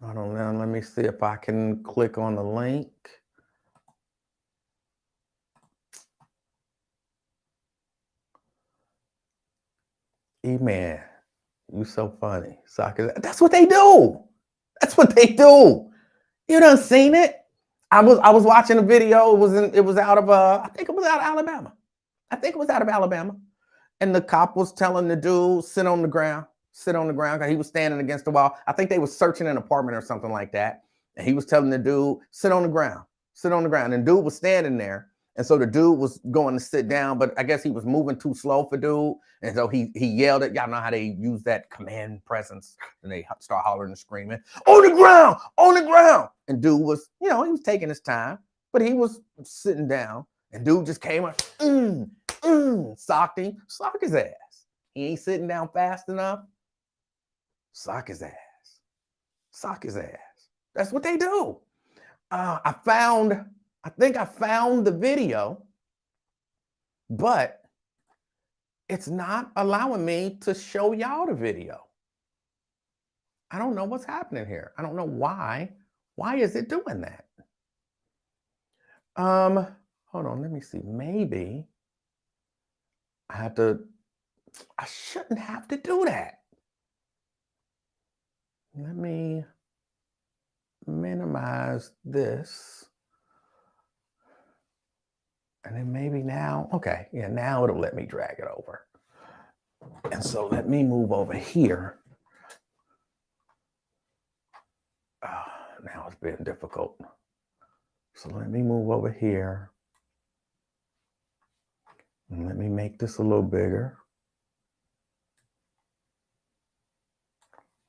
I don't know. Let me see if I can click on the link. E-man, you so funny. That's what they do. That's what they do. You done seen it? I was watching a video. It was out of I think it was out of Alabama. And the cop was telling the dude, sit on the ground, because he was standing against the wall. I think they were searching an apartment or something like that. And he was telling the dude, sit on the ground. And dude was standing there. And so the dude was going to sit down, but I guess he was moving too slow for dude. And so he yelled at, y'all know how they use that command presence, and they start hollering and screaming, on the ground. And dude was, he was taking his time, but he was sitting down. And dude just came up, socked him, sock his ass. He ain't sitting down fast enough. Sock his ass. That's what they do. I think I found the video, but it's not allowing me to show y'all the video. I don't know what's happening here. I don't know why. Why is it doing that? Hold on, let me see. Maybe I shouldn't have to do that. Let me minimize this. And then maybe now, okay, yeah, now it'll let me drag it over. And so let me move over here. Now it's being difficult. So let me move over here. And let me make this a little bigger.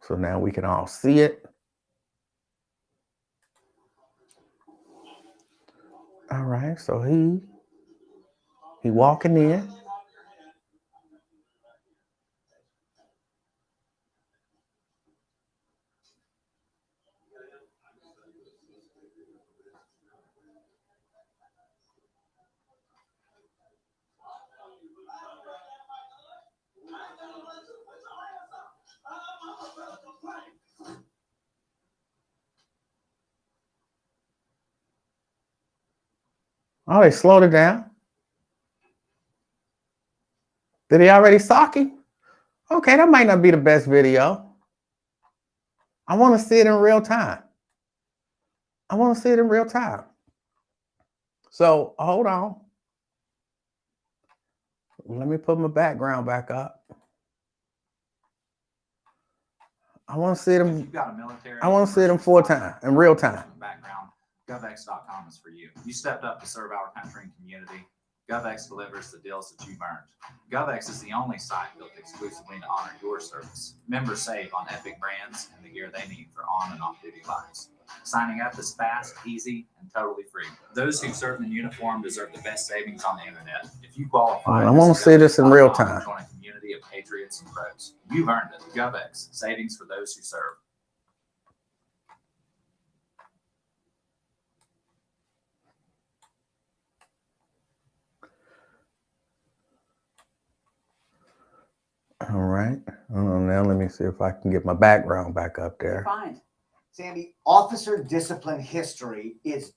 So now we can all see it. All right, so he walking in. Oh, they slowed it down. Did he already sock him? Okay, that might not be the best video. I want to see it in real time. I want to see it in real time. So hold on. Let me put my background back up. I want to see it in, I want to see it in full time, in real time. Background, GovX.com is for you. You stepped up to serve our country and community. GovX delivers the deals that you've earned. GovX is the only site built exclusively to honor your service. Members save on epic brands and the gear they need for on and off duty lives. Signing up is fast, easy, and totally free. Those who serve in uniform deserve the best savings on the internet. If you qualify, I want to see this in real time. Join a community of patriots and pros. You've earned it. GovX, savings for those who serve. All right. Now let me see if I can get my background back up there. Fine. Sandy, officer discipline history is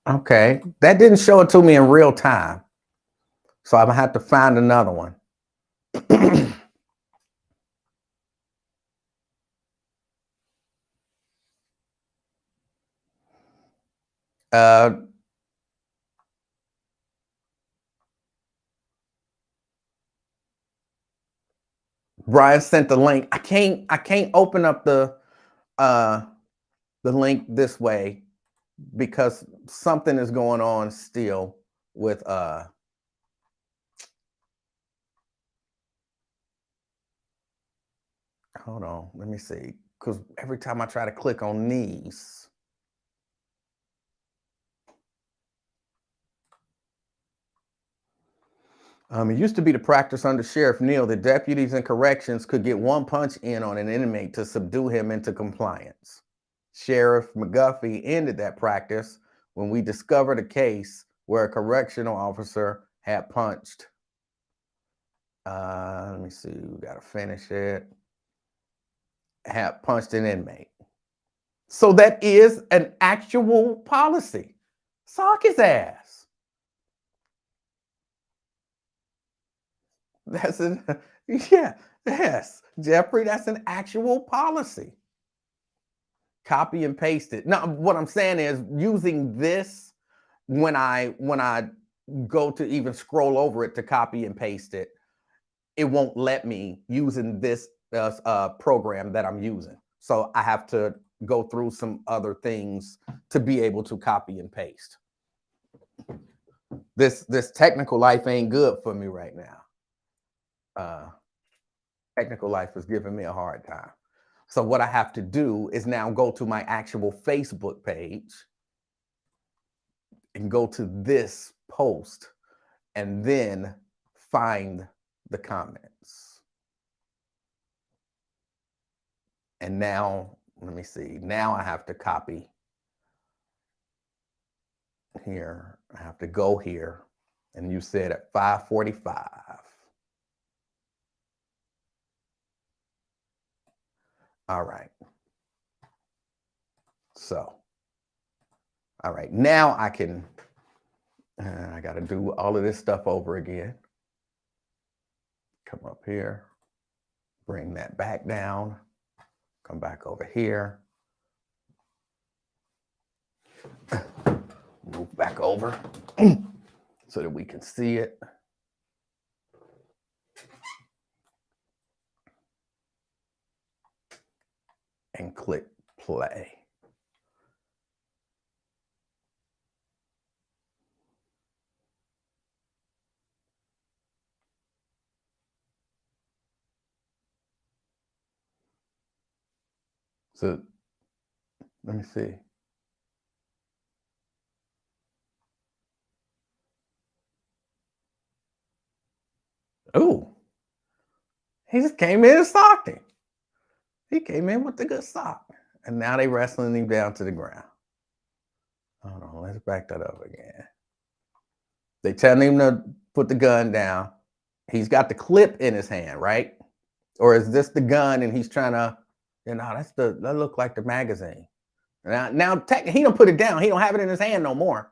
okay. That didn't show it to me in real time. So I'm gonna have to find another one. Brian sent the link. I can't open up the link this way because something is going on still with hold on, let me see, because every time I try to click on these, it used to be the practice under Sheriff Neal that deputies and corrections could get one punch in on an inmate to subdue him into compliance. Sheriff McGuffey ended that practice when we discovered a case where a correctional officer had punched. Let me see, we gotta finish it. Had punched an inmate. So that is an actual policy. Sock his ass. That's an, yeah, yes, Jeffrey, that's an actual policy. Copy and paste it. Now, what I'm saying is using this when I go to even scroll over it to copy and paste it, it won't let me using this program that I'm using. So I have to go through some other things to be able to copy and paste. This technical life ain't good for me right now. Technical life is giving me a hard time. So what I have to do is now go to my actual Facebook page and go to this post and then find the comments. And now, let me see, now I have to copy here. I have to go here. And you said at 5:45. All right. So, all right, now I can, I got to do all of this stuff over again. Come up here, bring that back down, come back over here, move back over so that we can see it. and click play. So let me see. Oh, he just came in and socked him. He came in with the good sock. And now they wrestling him down to the ground. Hold on, let's back that up again. They telling him to put the gun down. He's got the clip in his hand, right? Or is this the gun and he's trying to, that look like the magazine. Now he don't put it down. He don't have it in his hand no more.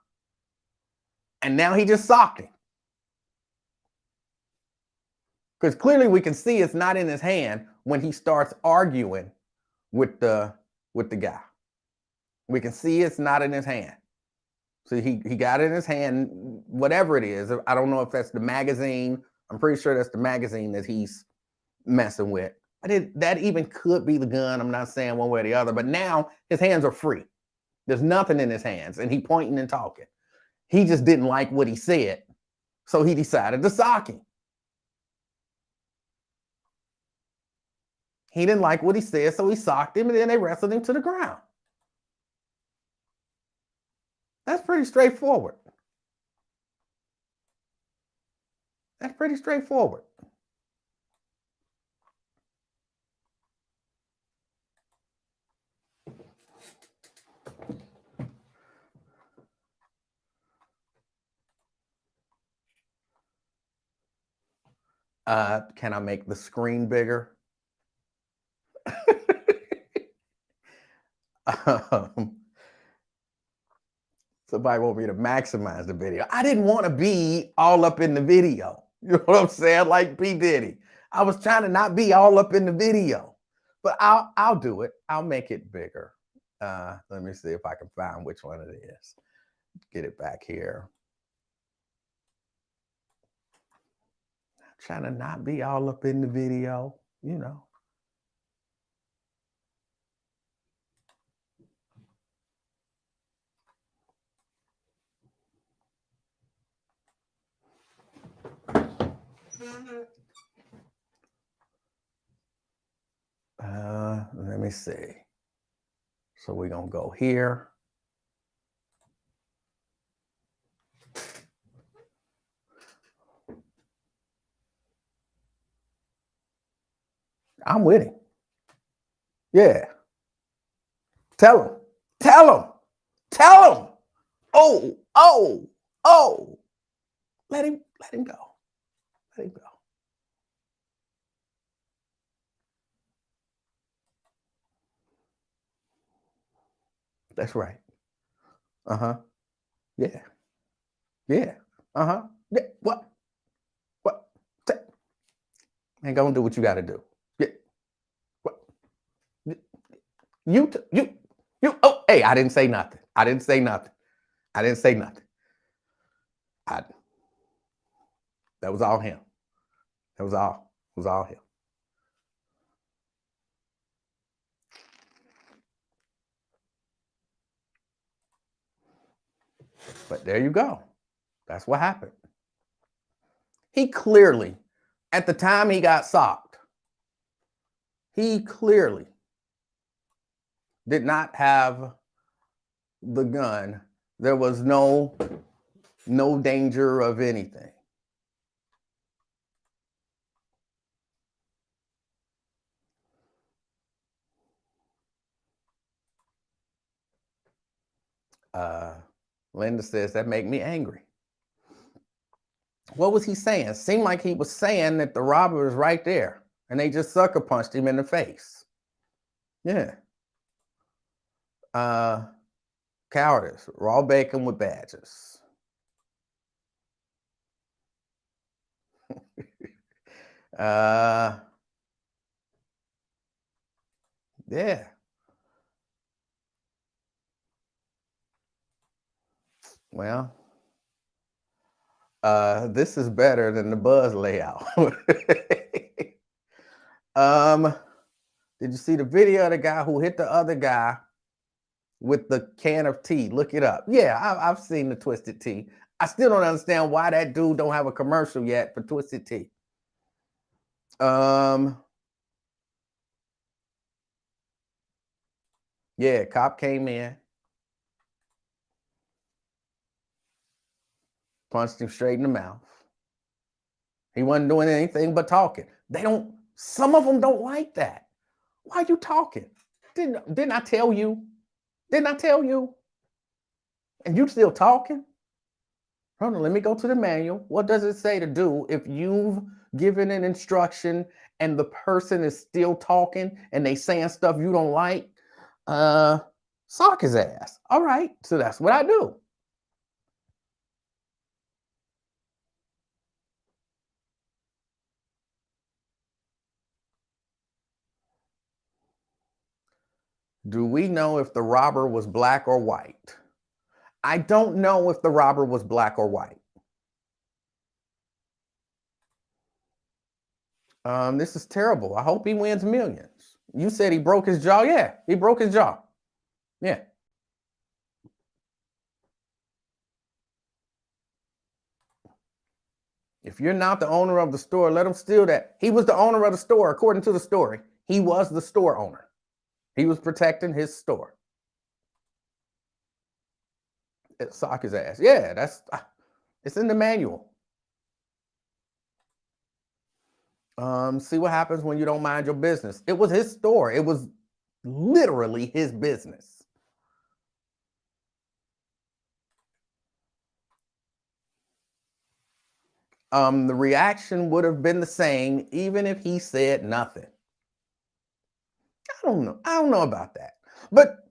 And now he just socked him. Because clearly we can see it's not in his hand when he starts arguing with the guy. We can see it's not in his hand. So he got it in his hand, whatever it is. I don't know if that's the magazine. I'm pretty sure that's the magazine that he's messing with. That even could be the gun. I'm not saying one way or the other, but now his hands are free. There's nothing in his hands, and he pointing and talking. He just didn't like what he said, so he decided to sock him. He didn't like what he said, so he socked him, and then they wrestled him to the ground. That's pretty straightforward. That's pretty straightforward. Can I make the screen bigger? Somebody want me to maximize the video. I didn't want to be all up in the video. You know what I'm saying? Like P. Diddy. I was trying to not be all up in the video, but I'll do it. I'll make it bigger. Let me see if I can find which one it is. Get it back here. I'm trying to not be all up in the video, you know. Let me see. So we're gonna go here. I'm with him. Yeah. Tell him. Tell him. Tell him. Oh. Let him go. Let him go. That's right. Uh-huh. Yeah. Yeah. Uh-huh. Yeah. What? Ain't gonna do what you gotta do. Yeah. What? You. Oh, hey, I didn't say nothing. I didn't say nothing. That was all him. It was all him. But there you go. That's what happened. He clearly, at the time he got socked, he clearly did not have the gun. There was no danger of anything. Linda says that make me angry. What was he saying? Seemed like he was saying that the robber was right there and they just sucker punched him in the face. Yeah. Cowardice, raw bacon with badges. Yeah. Well, this is better than the Buzz layout. Did you see the video of the guy who hit the other guy with the can of tea? Look it up. Yeah, I've seen the Twisted Tea. I still don't understand why that dude don't have a commercial yet for Twisted Tea. Yeah, cop came in, punched him straight in the mouth. He wasn't doing anything but talking. Some of them don't like that. Why are you talking? Didn't I tell you? Didn't I tell you? And you still talking? Hold on, let me go to the manual. What does it say to do if you've given an instruction and the person is still talking and they saying stuff you don't like? Sock his ass. All right, so that's what I do. Do we know if the robber was black or white? I don't know if the robber was black or white. This is terrible. I hope he wins millions. You said he broke his jaw. Yeah, he broke his jaw. Yeah. If you're not the owner of the store, let him steal that. He was the owner of the store, according to the story. He was the store owner. He was protecting his store. Sock his ass. Yeah, it's in the manual. See what happens when you don't mind your business. It was his store. It was literally his business. The reaction would have been the same even if he said nothing. I don't know about that. But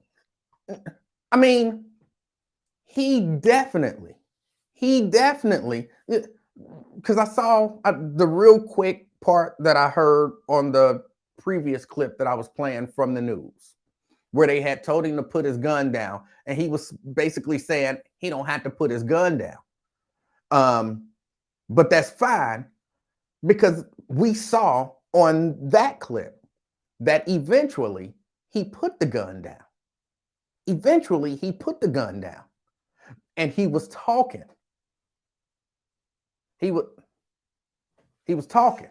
I mean, he definitely, because I saw the real quick part that I heard on the previous clip that I was playing from the news, where they had told him to put his gun down, and he was basically saying he don't have to put his gun down. But that's fine, because we saw on that clip that eventually he put the gun down. Eventually he put the gun down, and he was talking. He was talking.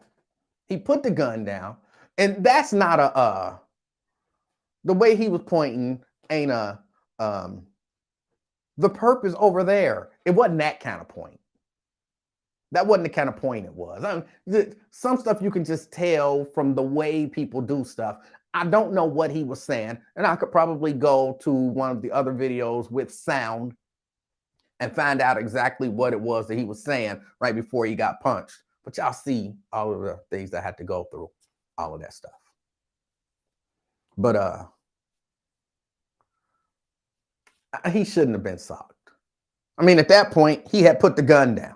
He put the gun down, and that's not the way he was pointing ain't the purpose over there. It wasn't that kind of point. That wasn't the kind of point it was. Some stuff you can just tell from the way people do stuff. I don't know what he was saying, and I could probably go to one of the other videos with sound and find out exactly what it was that he was saying right before he got punched. But y'all see all of the things I had to go through, all of that stuff. But he shouldn't have been socked. I mean, at that point, he had put the gun down,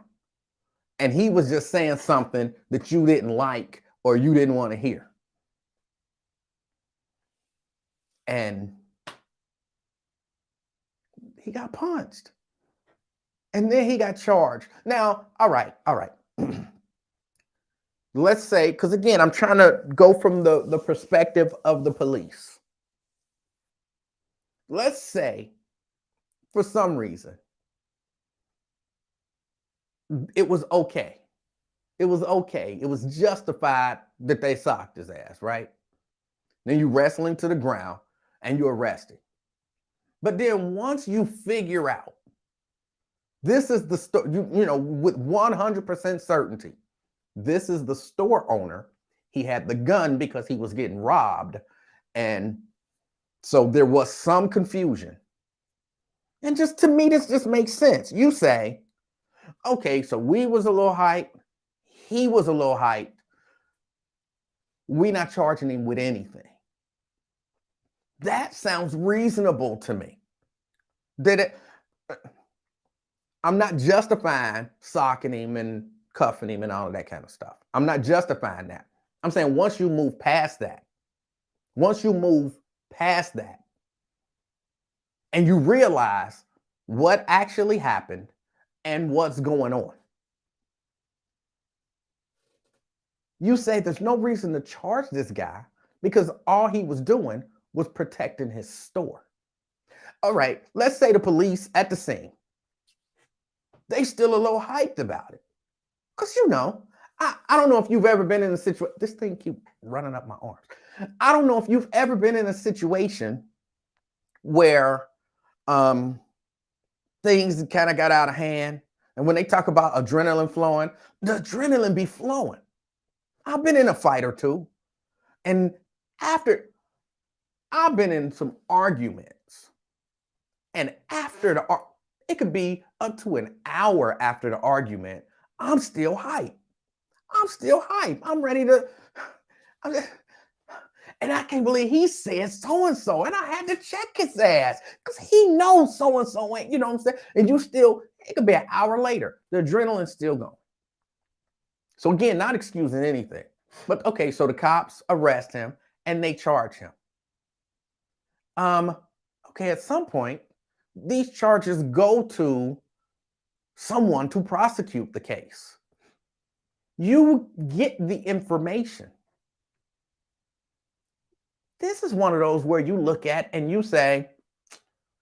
and he was just saying something that you didn't like or you didn't want to hear. And he got punched. And then he got charged. Now, all right. Let's say, because again, I'm trying to go from the perspective of the police. Let's say, for some reason, it was okay. It was okay. It was justified that they socked his ass, right? Then you wrestle him to the ground and you arrest him. But then once you figure out, this is the store, you know, with 100% certainty, this is the store owner. He had the gun because he was getting robbed. And so there was some confusion. And just to me, this just makes sense. You say, okay, so we was a little hyped. He was a little hyped. We're not charging him with anything. That sounds reasonable to me. I'm not justifying socking him and cuffing him and all of that kind of stuff. I'm not justifying that. I'm saying once you move past that, and you realize what actually happened and what's going on, you say there's no reason to charge this guy because all he was doing was protecting his store. All right, let's say the police at the scene, they still a little hyped about it. Because, I don't know if you've ever been in a situation, this thing keep running up my arms. I don't know if you've ever been in a situation where things kind of got out of hand. And when they talk about adrenaline flowing, the adrenaline be flowing. I've been in a fight or two. And after, I've been in some arguments. And after it could be up to an hour after the argument, I'm still hyped. I'm ready to, and I can't believe he said so-and-so. And I had to check his ass because he knows so-and-so ain't, you know what I'm saying? And you still, it could be an hour later. The adrenaline's still going. So again, not excusing anything. But okay, so the cops arrest him and they charge him. Okay, at some point, these charges go to someone to prosecute the case. You get the information. This is one of those where you look at and you say,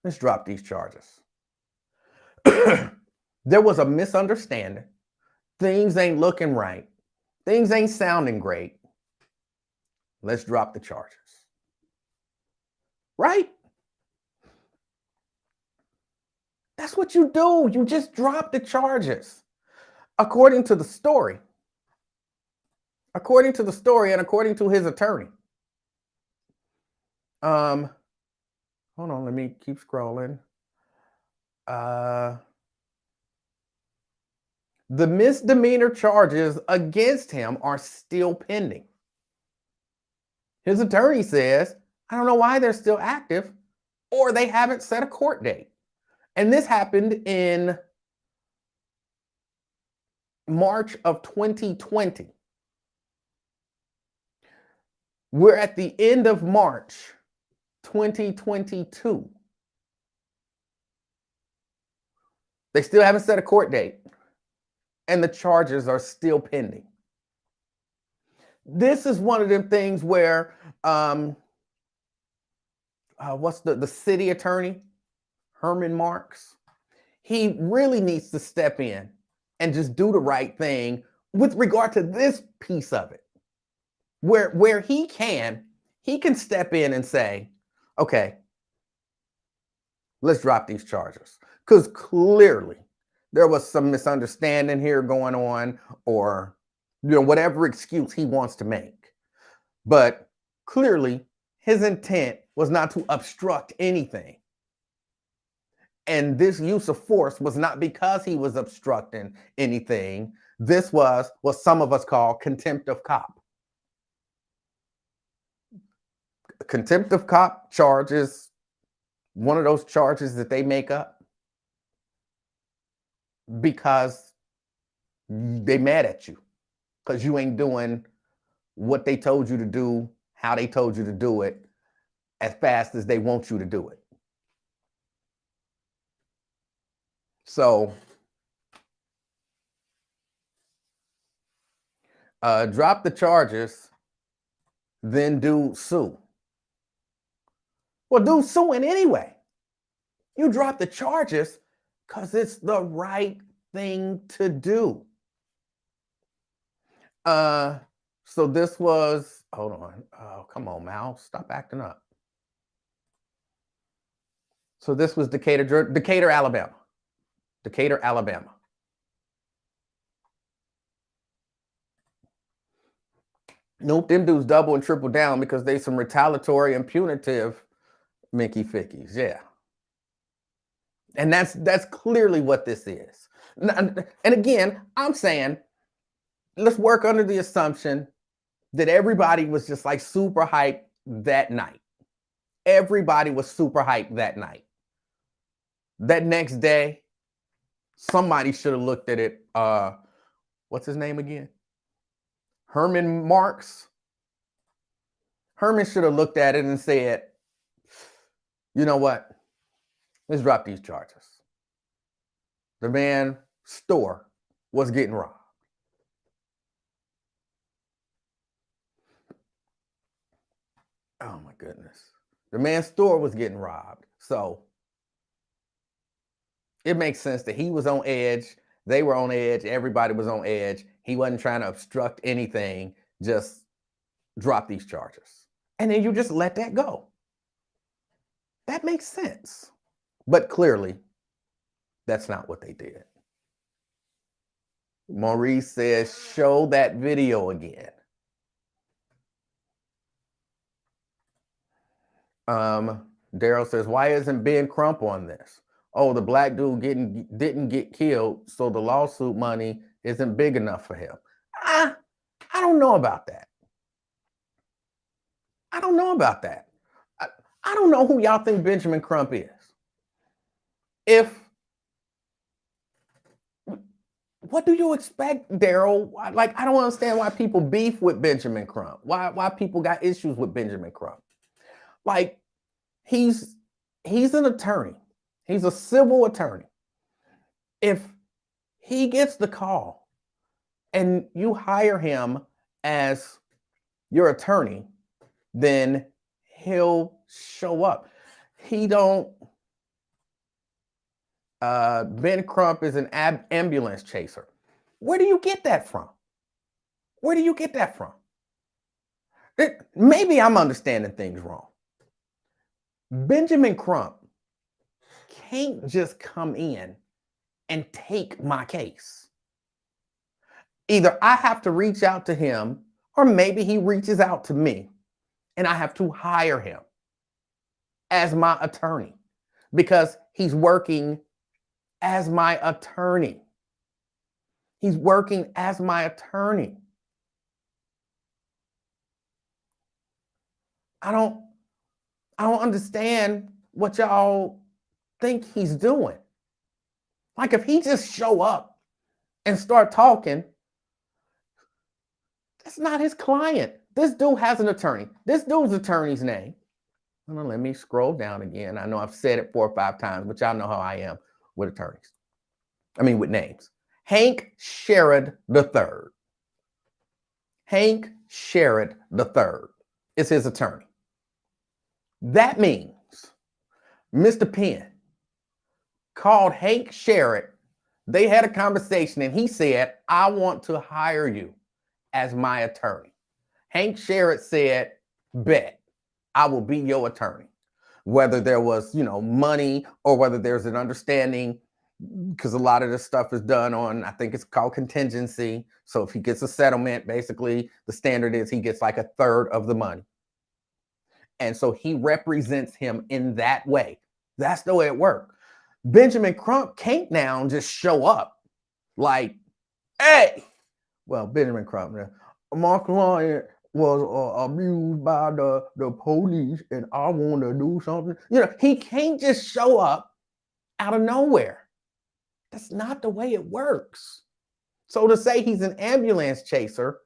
let's drop these charges. There was a misunderstanding. Things ain't looking right. Things ain't sounding great. Let's drop the charges. Right? That's what you do. You just drop the charges. According to the story. According to the story and according to his attorney. Hold on, let me keep scrolling. The misdemeanor charges against him are still pending. His attorney says, I don't know why they're still active or they haven't set a court date. And this happened in March of 2020. We're at the end of March 2022. They still haven't set a court date, and the charges are still pending. This is one of them things where, what's the city attorney, Herman Marks? He really needs to step in and just do the right thing with regard to this piece of it. Where he can step in and say, okay, let's drop these charges. Because clearly there was some misunderstanding here going on, or whatever excuse he wants to make. But clearly his intent was not to obstruct anything. And this use of force was not because he was obstructing anything. This was what some of us call contempt of cop. Contempt of cop charge is one of those charges that they make up because they mad at you, because you ain't doing what they told you to do, how they told you to do it, as fast as they want you to do it. So drop the charges, then do sue. Well, do suing anyway. You drop the charges because it's the right thing to do. So this was, hold on. Oh, come on, Mal, stop acting up. So this was Decatur, Alabama. Decatur, Alabama. Nope, them dudes double and triple down because they some retaliatory and punitive Mickey Fickies, yeah. And that's clearly what this is. And again, I'm saying, let's work under the assumption that everybody was just like super hyped that night. Everybody was super hyped that night. That next day, somebody should have looked at it. What's his name again? Herman Marks. Herman should have looked at it and said, you know what? Let's drop these charges. The man's store was getting robbed. Oh my goodness. The man's store was getting robbed. So it makes sense that he was on edge. They were on edge. Everybody was on edge. He wasn't trying to obstruct anything. Just drop these charges. And then you just let that go. That makes sense. But clearly, that's not what they did. Maurice says, show that video again. Daryl says, why isn't Ben Crump on this? Oh, the black dude didn't get killed, so the lawsuit money isn't big enough for him. I don't know about that. I don't know about that. I don't know who y'all think Benjamin Crump is. What do you expect, Daryl? Like, I don't understand why people beef with Benjamin Crump. Why people got issues with Benjamin Crump. Like, he's an attorney. He's a civil attorney. If he gets the call and you hire him as your attorney, then he'll show up. Ben Crump is an ambulance chaser. Where do you get that from? Where do you get that from? Maybe I'm understanding things wrong. Benjamin Crump can't just come in and take my case. Either I have to reach out to him, or maybe he reaches out to me, and I have to hire him as my attorney because he's working as my attorney. He's working as my attorney. I don't understand what y'all think he's doing. Like, if he just show up and start talking, that's not his client. This dude has an attorney. This dude's attorney's name. Let me scroll down again. I know I've said it 4 or 5 times, but y'all know how I am with attorneys. With names. Hank Sherrod III. Hank Sherrod III is his attorney. That means Mr. Penn called Hank Sherrod. They had a conversation and he said, I want to hire you as my attorney. Hank Sherrod said, bet, I will be your attorney. Whether there was, money or whether there's an understanding, because a lot of this stuff is done on, I think it's called contingency. So if he gets a settlement, basically the standard is he gets like 1/3 of the money. And so he represents him in that way. That's the way it worked. Benjamin Crump can't now just show up like, hey, well, Benjamin Crump, my client was abused by the police and I want to do something. He can't just show up out of nowhere. That's not the way it works. So to say he's an ambulance chaser,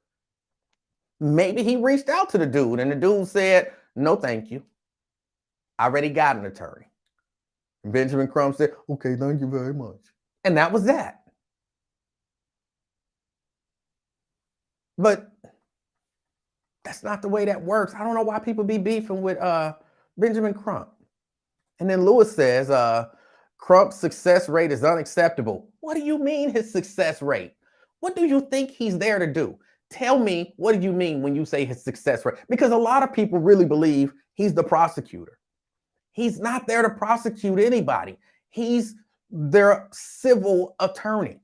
maybe he reached out to the dude and the dude said, no, thank you. I already got an attorney. And Benjamin Crump said, okay, thank you very much. And that was that. But that's not the way that works. I don't know why people be beefing with Benjamin Crump. And then Lewis says, Crump's success rate is unacceptable. What do you mean his success rate? What do you think he's there to do? Tell me, what do you mean when you say his success rate? Because a lot of people really believe he's the prosecutor. He's not there to prosecute anybody. He's their civil attorney.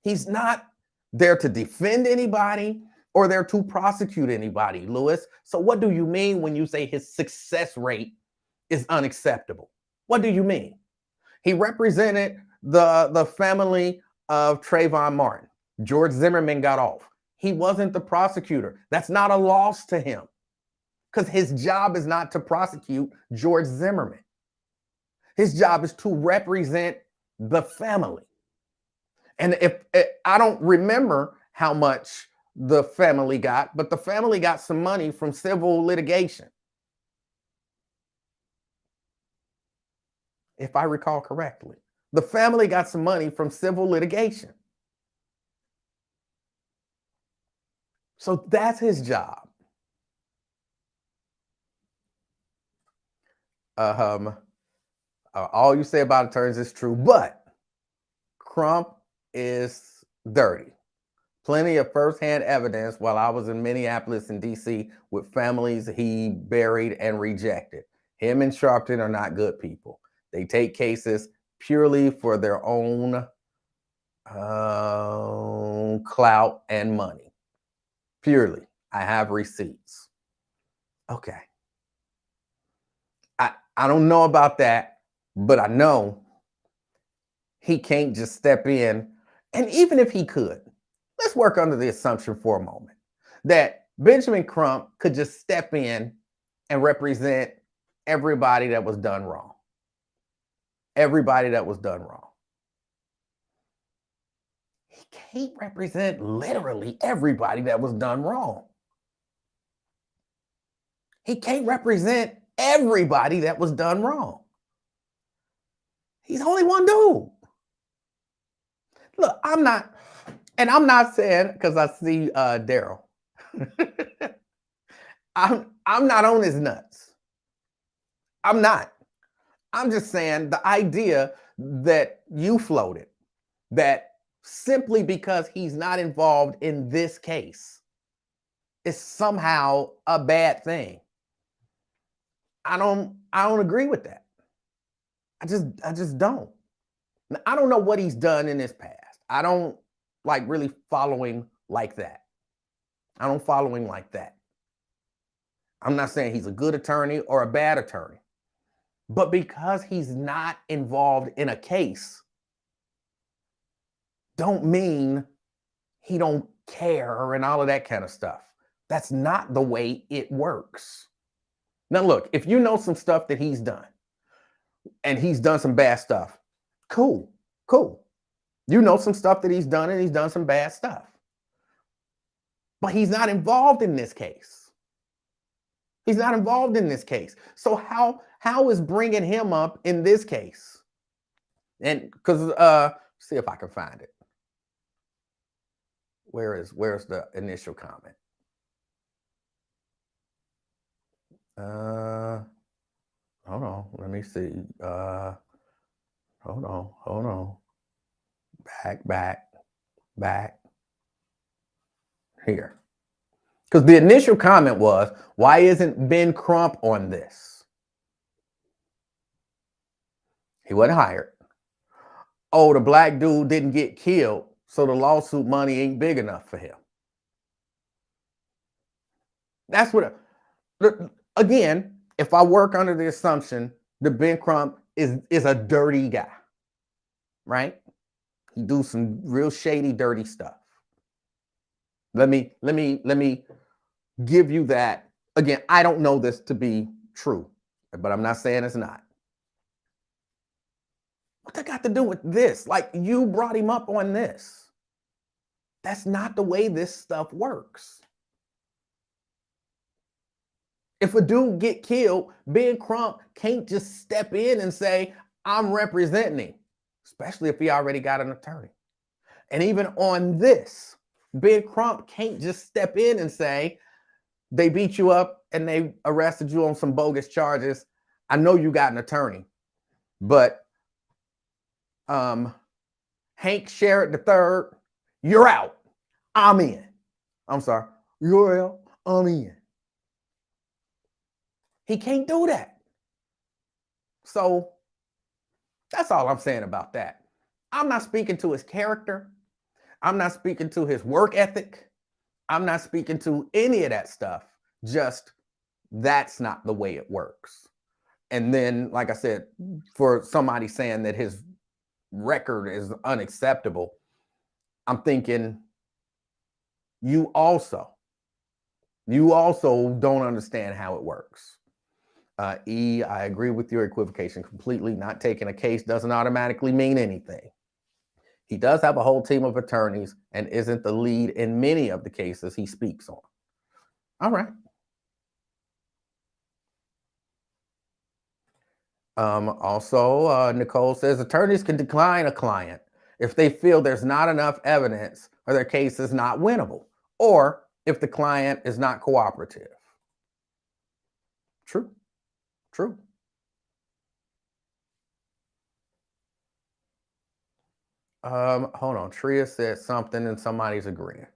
He's not there to defend anybody or there to prosecute anybody, Lewis. So what do you mean when you say his success rate is unacceptable? What do you mean? He represented the family of Trayvon Martin. George Zimmerman got off. He wasn't the prosecutor. That's not a loss to him because his job is not to prosecute George Zimmerman. His job is to represent the family. And if I don't remember how much the family got, but the family got some money from civil litigation, if I recall correctly. The family got some money from civil litigation. So that's his job. All you say about attorneys is true, but Crump is dirty. Plenty of firsthand evidence while I was in Minneapolis and DC with families he buried and rejected. Him and Sharpton are not good people. They take cases purely for their own clout and money. Purely. I have receipts. Okay. I don't know about that, but I know he can't just step in. And even if he could, let's work under the assumption for a moment that Benjamin Crump could just step in and represent everybody that was done wrong. Everybody that was done wrong. He can't represent literally everybody that was done wrong. He can't represent everybody that was done wrong. He's only one dude. Look, I'm not saying, because I see Daryl. I'm not on his nuts. I'm not. I'm just saying the idea that you floated, that simply because he's not involved in this case is somehow a bad thing. I don't agree with that. I just don't. I don't know what he's done in his past. I don't like really following like that. I don't follow him like that. I'm not saying he's a good attorney or a bad attorney, but because he's not involved in a case, don't mean he don't care and all of that kind of stuff. That's not the way it works. Now, look, if you know some stuff that he's done and he's done some bad stuff, cool. You know some stuff that he's done and he's done some bad stuff. But he's not involved in this case. He's not involved in this case. So how is bringing him up in this case? And because see if I can find it. Where's the initial comment? Hold on. Let me see. Hold on. Back. Here. Because the initial comment was, why isn't Ben Crump on this? He wasn't hired. Oh, the black dude didn't get killed, so the lawsuit money ain't big enough for him. That's what, again, if I work under the assumption that Ben Crump is a dirty guy, right? He do some real shady, dirty stuff. Let me give you that. Again, I don't know this to be true, but I'm not saying it's not. What that got to do with this? Like, you brought him up on this. That's not the way this stuff works. If a dude get killed, Ben Crump can't just step in and say, I'm representing him, especially if he already got an attorney. And even on this, Ben Crump can't just step in and say, they beat you up and they arrested you on some bogus charges. I know you got an attorney, but Hank Sherritt III, you're out. I'm in. I'm sorry. You're out. I'm in. He can't do that. So that's all I'm saying about that. I'm not speaking to his character. I'm not speaking to his work ethic. I'm not speaking to any of that stuff. Just that's not the way it works. And then, like I said, for somebody saying that his record is unacceptable, I'm thinking you also don't understand how it works. E, I agree with your equivocation completely. Not taking a case doesn't automatically mean anything. He does have a whole team of attorneys and isn't the lead in many of the cases he speaks on. All right. Also, Nicole says attorneys can decline a client if they feel there's not enough evidence or their case is not winnable, or if the client is not cooperative. True. Hold on. Tria said something and somebody's agreeing.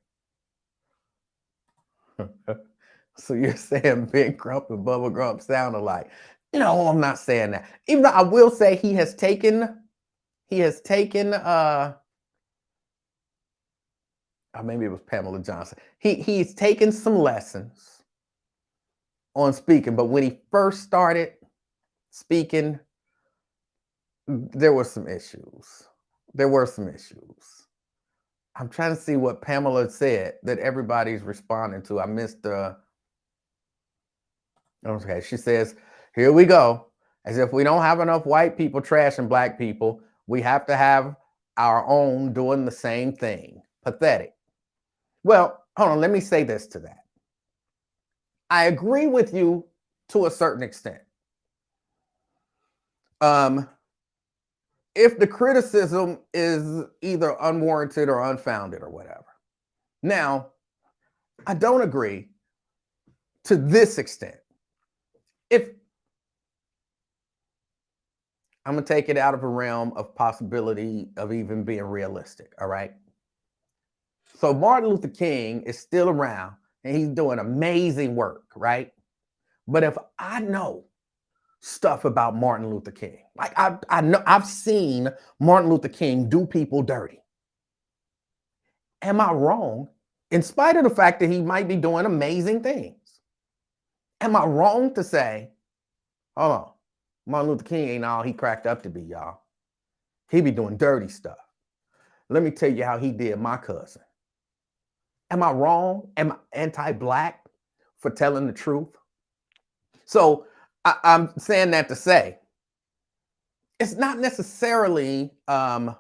So you're saying Big Grump and Bubba Grump sound alike? No, I'm not saying that. Even though I will say he has taken maybe it was Pamela Johnson. He's taken some lessons on speaking, but when he first started speaking, there were some issues. I'm trying to see what Pamela said that everybody's responding to. I missed okay, she says, here we go. As if we don't have enough white people trashing black people, we have to have our own doing the same thing. Pathetic. Well, hold on, let me say this to that. I agree with you to a certain extent. If the criticism is either unwarranted or unfounded or whatever. Now, I don't agree to this extent. If I'm going to take it out of a realm of possibility of even being realistic, all right? So Martin Luther King is still around and he's doing amazing work, right? But if I know stuff about Martin Luther King, like I know I've seen Martin Luther King do people dirty. Am I wrong? In spite of the fact that he might be doing amazing things, am I wrong to say, hold on, Martin Luther King ain't all he cracked up to be, y'all. He be doing dirty stuff. Let me tell you how he did my cousin. Am I wrong? Am I anti-black for telling the truth? So I'm saying that to say, it's not necessarily us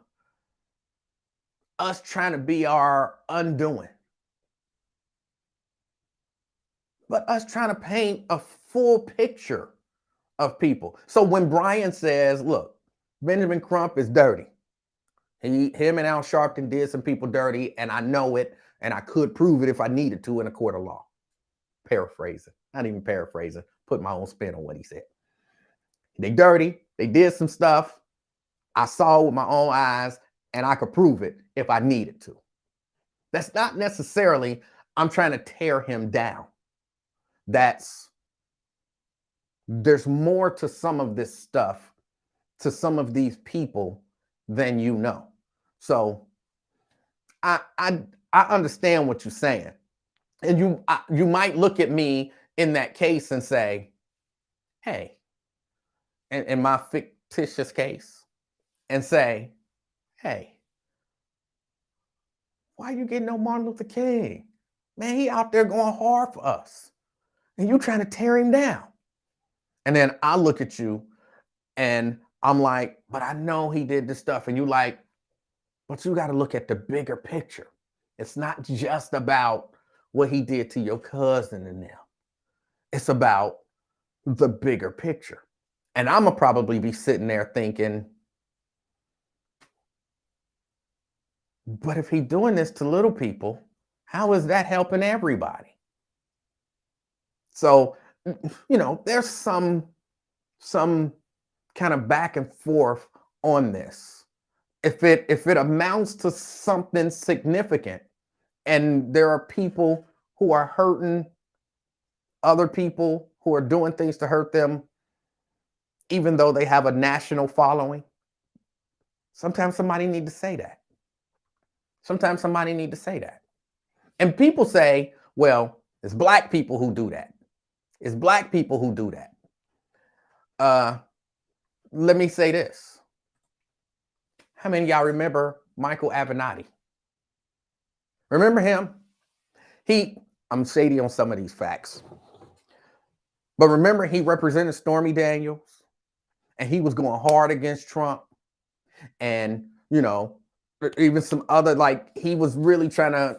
trying to be our undoing, but us trying to paint a full picture of people. So when Brian says, look, Benjamin Crump is dirty. Him and Al Sharpton did some people dirty, and I know it, and I could prove it if I needed to in a court of law. Paraphrasing, not even paraphrasing, put my own spin on what he said. They dirty, they did some stuff. I saw with my own eyes, and I could prove it if I needed to. That's not necessarily, I'm trying to tear him down. There's more to some of this stuff, to some of these people than you know. So I understand what you're saying. And you might look at me in that case and say, hey, in my fictitious case, and say, hey, why you getting no Martin Luther King? Man, he out there going hard for us. And you trying to tear him down. And then I look at you and I'm like, but I know he did this stuff. And you like, but you got to look at the bigger picture. It's not just about what he did to your cousin and them. It's about the bigger picture. And I'm going to probably be sitting there thinking, but if he's doing this to little people, how is that helping everybody? So, you know, there's some kind of back and forth on this. If it amounts to something significant and there are people who are hurting other people who are doing things to hurt them, even though they have a national following, sometimes somebody need to say that. Sometimes somebody need to say that. And people say, well, it's black people who do that. It's black people who do that. Let me say this. How many of y'all remember Michael Avenatti? Remember him? I'm shady on some of these facts. But remember, he represented Stormy Daniels and he was going hard against Trump. And, you know, even some other, like, he was really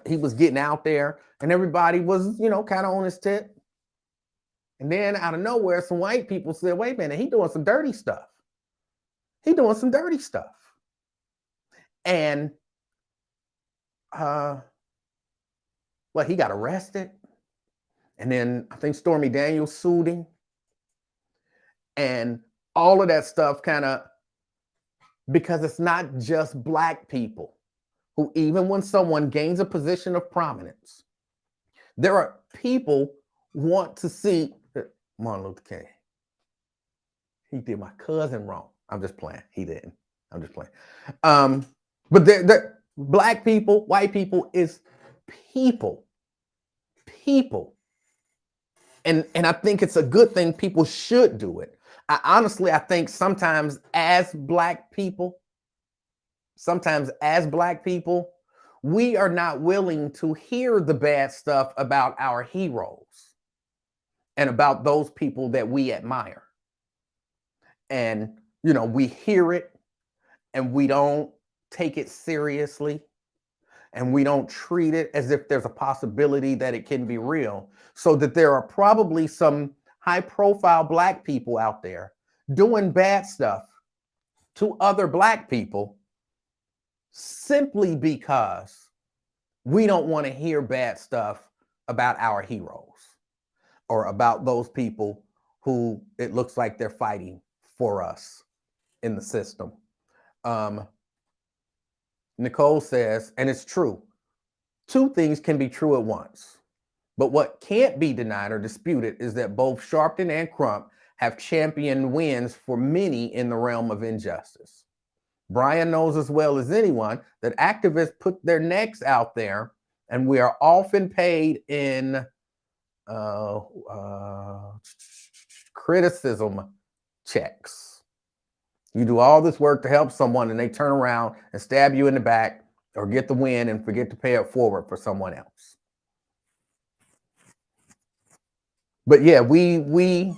he was getting out there and everybody was, you know, kind of on his tip. And then out of nowhere, some white people said, wait a minute, he doing some dirty stuff. He doing some dirty stuff. And, he got arrested. And then I think Stormy Daniels sued him. And all of that stuff kind of because it's not just Black people who, even when someone gains a position of prominence, there are people want to see Martin Luther King. He did my cousin wrong. I'm just playing. He didn't. I'm just playing. But the Black people, white people is people. People. And I think it's a good thing. People should do it. I think sometimes as Black people, we are not willing to hear the bad stuff about our heroes and about those people that we admire. And, you know, we hear it and we don't take it seriously and we don't treat it as if there's a possibility that it can be real. So that there are probably some high-profile Black people out there doing bad stuff to other Black people simply because we don't want to hear bad stuff about our heroes or about those people who it looks like they're fighting for us in the system. Nicole says, and it's true, two things can be true at once. But what can't be denied or disputed is that both Sharpton and Crump have championed wins for many in the realm of injustice. Brian knows as well as anyone that activists put their necks out there, and we are often paid in criticism checks. You do all this work to help someone, and they turn around and stab you in the back or get the win and forget to pay it forward for someone else. But yeah, we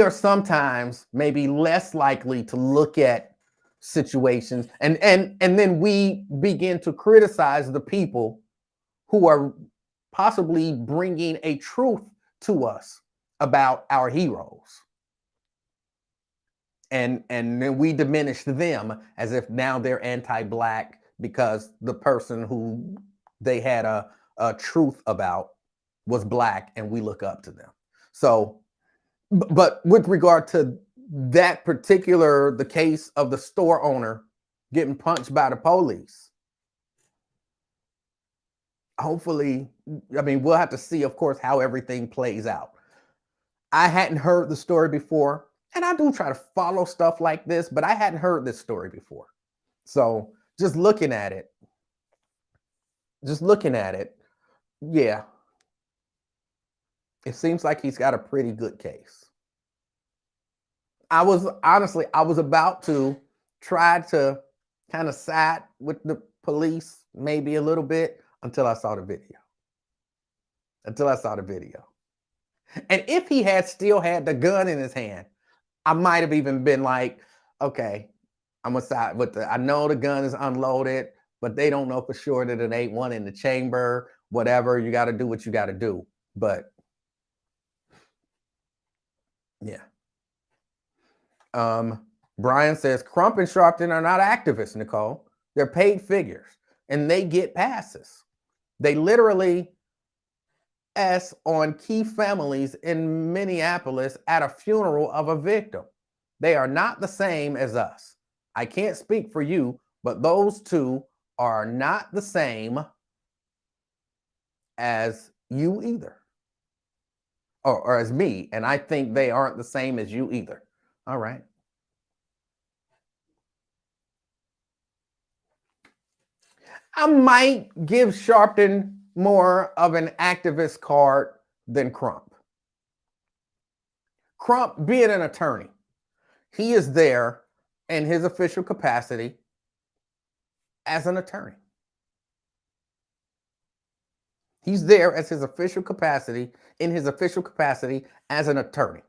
are sometimes maybe less likely to look at situations and then we begin to criticize the people who are possibly bringing a truth to us about our heroes. And then we diminish them as if now they're anti-Black because the person who they had a truth about was Black and we look up to them. So, but with regard to that particular, the case of the store owner getting punched by the police, hopefully, I mean, we'll have to see, of course, how everything plays out. I hadn't heard the story before, and I do try to follow stuff like this, but I hadn't heard this story before. So just looking at it, yeah, it seems like he's got a pretty good case. I was about to try to kind of side with the police maybe a little bit until I saw the video. And if he had still had the gun in his hand, I might have even been like, okay, I'm gonna side with I know the gun is unloaded, but they don't know for sure that it ain't one in the chamber, whatever, you got to do what you got to do. But yeah. Brian says, Crump and Sharpton are not activists, Nicole. They're paid figures and they get passes. They literally S on key families in Minneapolis at a funeral of a victim. They are not the same as us. I can't speak for you, but those two are not the same as you either. Or as me, and I think they aren't the same as you either. All right. I might give Sharpton more of an activist card than Crump. Crump, being an attorney, he is there in his official capacity as an attorney. He's there as his official capacity, in his official capacity as an attorney.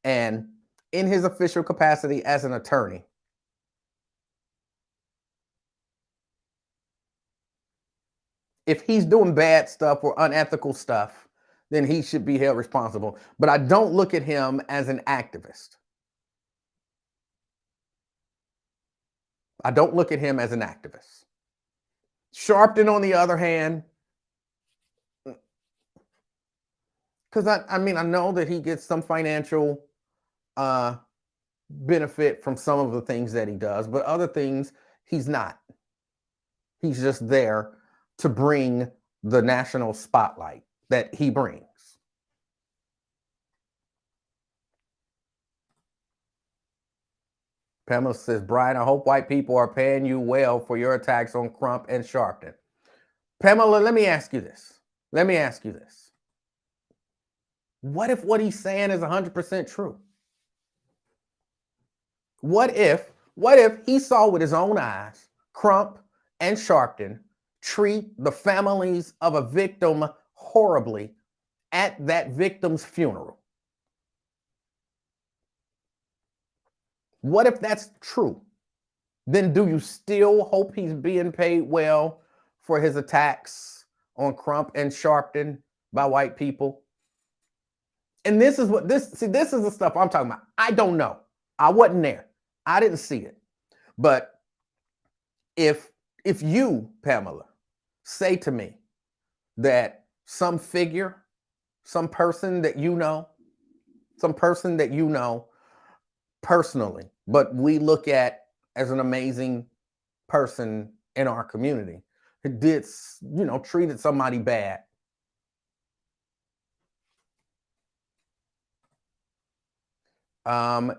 And in his official capacity as an attorney, if he's doing bad stuff or unethical stuff, then he should be held responsible. But I don't look at him as an activist. Sharpton, on the other hand, because I mean, I know that he gets some financial benefit from some of the things that he does, but other things he's not. He's just there to bring the national spotlight that he brings. Pamela says, Brian, I hope white people are paying you well for your attacks on Crump and Sharpton. Pamela, let me ask you this. What if what he's saying is 100% true? What if he saw with his own eyes Crump and Sharpton treat the families of a victim horribly at that victim's funeral? What if that's true? Then do you still hope he's being paid well for his attacks on Crump and Sharpton by white people? And this is this is the stuff I'm talking about. I don't know. I wasn't there. I didn't see it. But if you, Pamela, say to me that some figure, some person that you know personally, but we look at as an amazing person in our community, who did, treated somebody bad.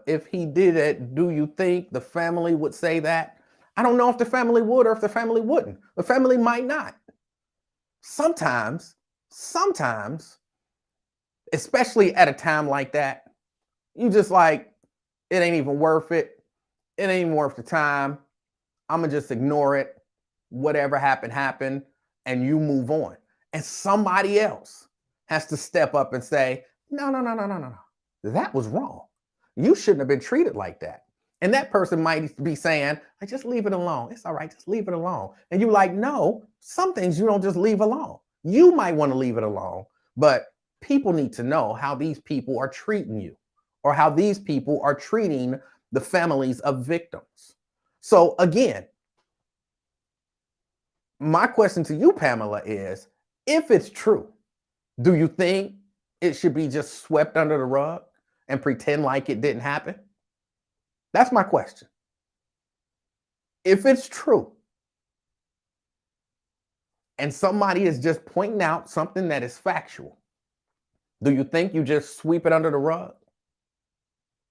If he did it, do you think the family would say that? I don't know if the family would or if the family wouldn't. The family might not. Sometimes, especially at a time like that, you just like, it ain't even worth it. It ain't even worth the time. I'm going to just ignore it. Whatever happened, and you move on. And somebody else has to step up and say, no. That was wrong. You shouldn't have been treated like that. And that person might be saying, just leave it alone. It's all right. Just leave it alone. And you're like, no, some things you don't just leave alone. You might want to leave it alone, but people need to know how these people are treating you or how these people are treating the families of victims. So again, my question to you, Pamela, is if it's true, do you think it should be just swept under the rug and pretend like it didn't happen? That's my question. If it's true and somebody is just pointing out something that is factual, do you think you just sweep it under the rug?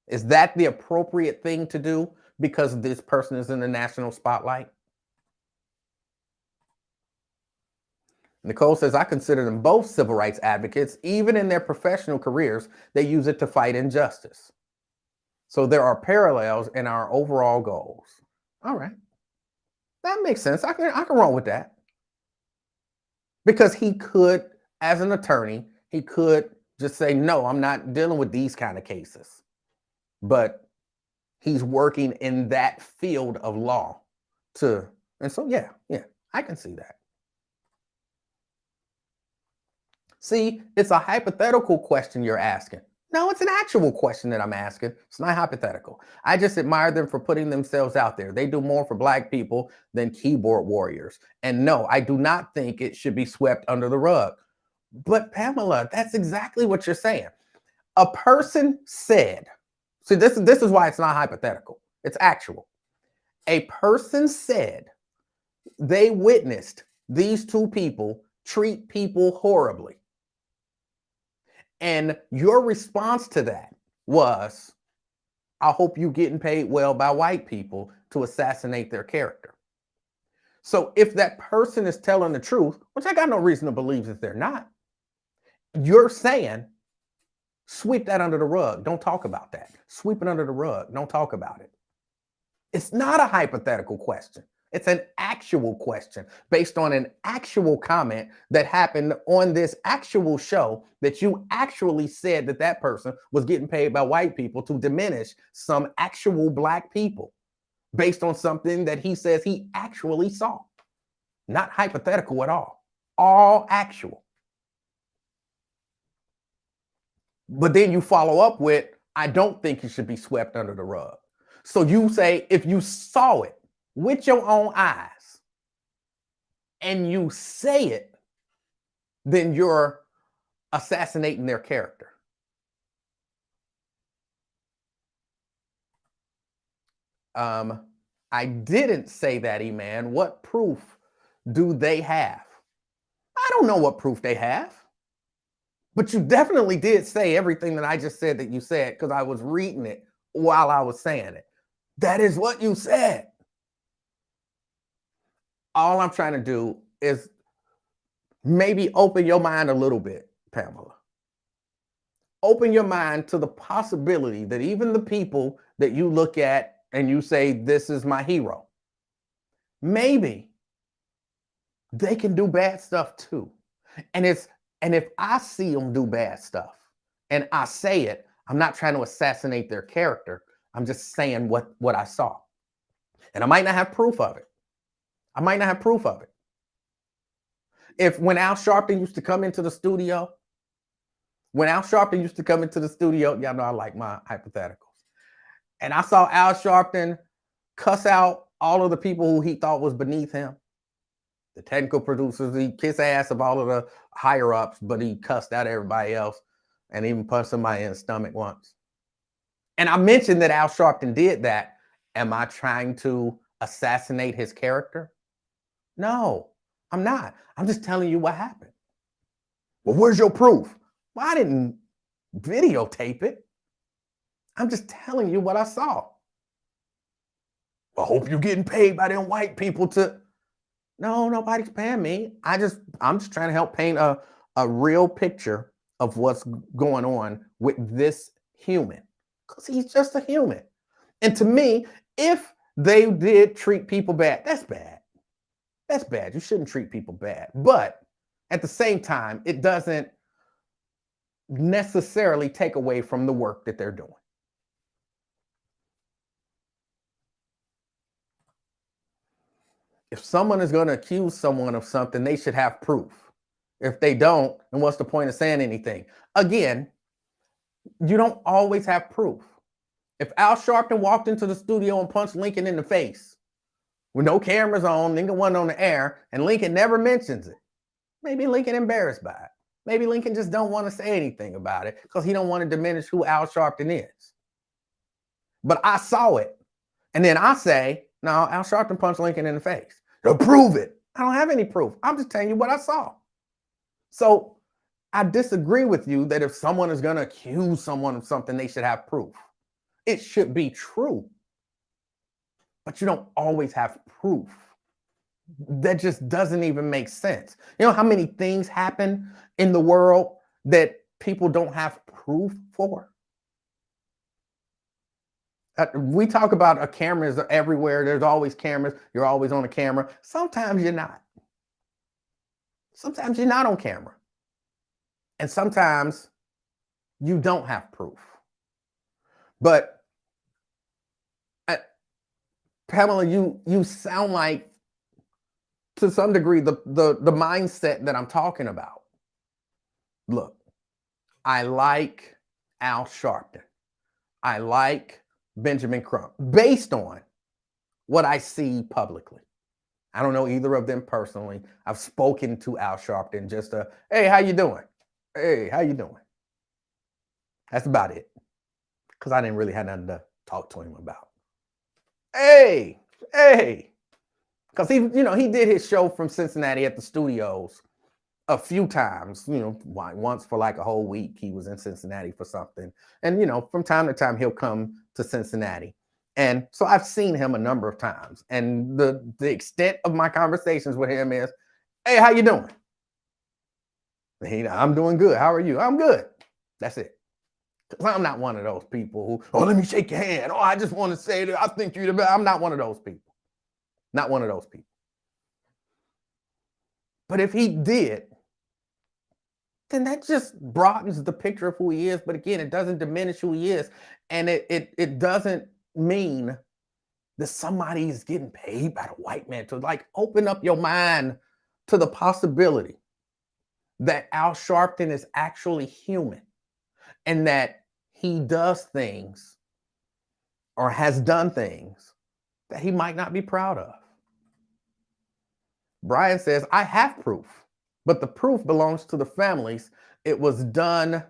Is that the appropriate thing to do because this person is in the national spotlight? Nicole says, I consider them both civil rights advocates. Even in their professional careers, they use it to fight injustice. So there are parallels in our overall goals. All right. That makes sense. I can roll with that. Because he could, as an attorney, he could just say, no, I'm not dealing with these kind of cases. But he's working in that field of law and so yeah, I can see that. See, it's a hypothetical question you're asking. No, it's an actual question that I'm asking. It's not hypothetical. I just admire them for putting themselves out there. They do more for Black people than keyboard warriors. And no, I do not think it should be swept under the rug. But Pamela, that's exactly what you're saying. A person said, see, this is why it's not hypothetical. It's actual. A person said they witnessed these two people treat people horribly. And your response to that was, I hope you're getting paid well by white people to assassinate their character. So if that person is telling the truth, which I got no reason to believe that they're not, you're saying, sweep that under the rug. Don't talk about that. Sweep it under the rug. Don't talk about it. It's not a hypothetical question. It's an actual question based on an actual comment that happened on this actual show that you actually said that person was getting paid by white people to diminish some actual Black people based on something that he says he actually saw. Not hypothetical at all actual. But then you follow up with, I don't think it should be swept under the rug. So you say, if you saw it with your own eyes and you say it, then you're assassinating their character. I didn't say that, E-Man. What proof do they have? I don't know what proof they have. But you definitely did say everything that I just said that you said, because I was reading it while I was saying it. That is what you said. All I'm trying to do is maybe open your mind a little bit, Pamela. Open your mind to the possibility that even the people that you look at and you say, this is my hero, maybe they can do bad stuff too. And if I see them do bad stuff and I say it, I'm not trying to assassinate their character. I'm just saying what I saw. And I might not have proof of it. I might not have proof of it. When Al Sharpton used to come into the studio, y'all know I like my hypotheticals. And I saw Al Sharpton cuss out all of the people who he thought was beneath him. The technical producers, he kissed ass of all of the higher ups, but he cussed out everybody else and even punched somebody in the stomach once. And I mentioned that Al Sharpton did that. Am I trying to assassinate his character? No, I'm not. I'm just telling you what happened. Well, where's your proof? Well, I didn't videotape it. I'm just telling you what I saw. I hope you're getting paid by them white people to... No, nobody's paying me. I'm just trying to help paint a real picture of what's going on with this human, because he's just a human. And to me, if they did treat people bad, that's bad. That's bad. You shouldn't treat people bad. But at the same time, it doesn't necessarily take away from the work that they're doing. If someone is going to accuse someone of something, they should have proof. If they don't, then what's the point of saying anything? Again, you don't always have proof. If Al Sharpton walked into the studio and punched Lincoln in the face with no cameras on, Lincoln wasn't on the air, and Lincoln never mentions it, maybe Lincoln embarrassed by it. Maybe Lincoln just don't want to say anything about it because he don't want to diminish who Al Sharpton is. But I saw it. And then I say, no, Al Sharpton punched Lincoln in the face. To prove it. I don't have any proof. I'm just telling you what I saw. So I disagree with you that if someone is going to accuse someone of something, they should have proof. It should be true. But you don't always have proof. That just doesn't even make sense. You know how many things happen in the world that people don't have proof for? We talk about cameras everywhere. There's always cameras. You're always on a camera. Sometimes you're not. Sometimes you're not on camera. And sometimes you don't have proof. But Pamela, you sound like, to some degree, the mindset that I'm talking about. Look, I like Al Sharpton. I like Benjamin Crump, based on what I see publicly. I don't know either of them personally. I've spoken to Al Sharpton just hey, how you doing? Hey, how you doing? That's about it. Because I didn't really have nothing to talk to him about. Hey. Because he did his show from Cincinnati at the studios a few times, once for like a whole week. He was in Cincinnati for something. And, from time to time, he'll come to Cincinnati. And so I've seen him a number of times. And the extent of my conversations with him is, hey, how you doing? I'm doing good. How are you? I'm good. That's it. Because I'm not one of those people who, oh, let me shake your hand. Oh, I just want to say that I think you're the best. I'm not one of those people. Not one of those people. But if he did, then that just broadens the picture of who he is. But again, it doesn't diminish who he is. And it doesn't mean that somebody is getting paid by the white man. To like open up your mind to the possibility that Al Sharpton is actually human and that he does things or has done things that he might not be proud of. Brian says, I have proof, but the proof belongs to the families. It was done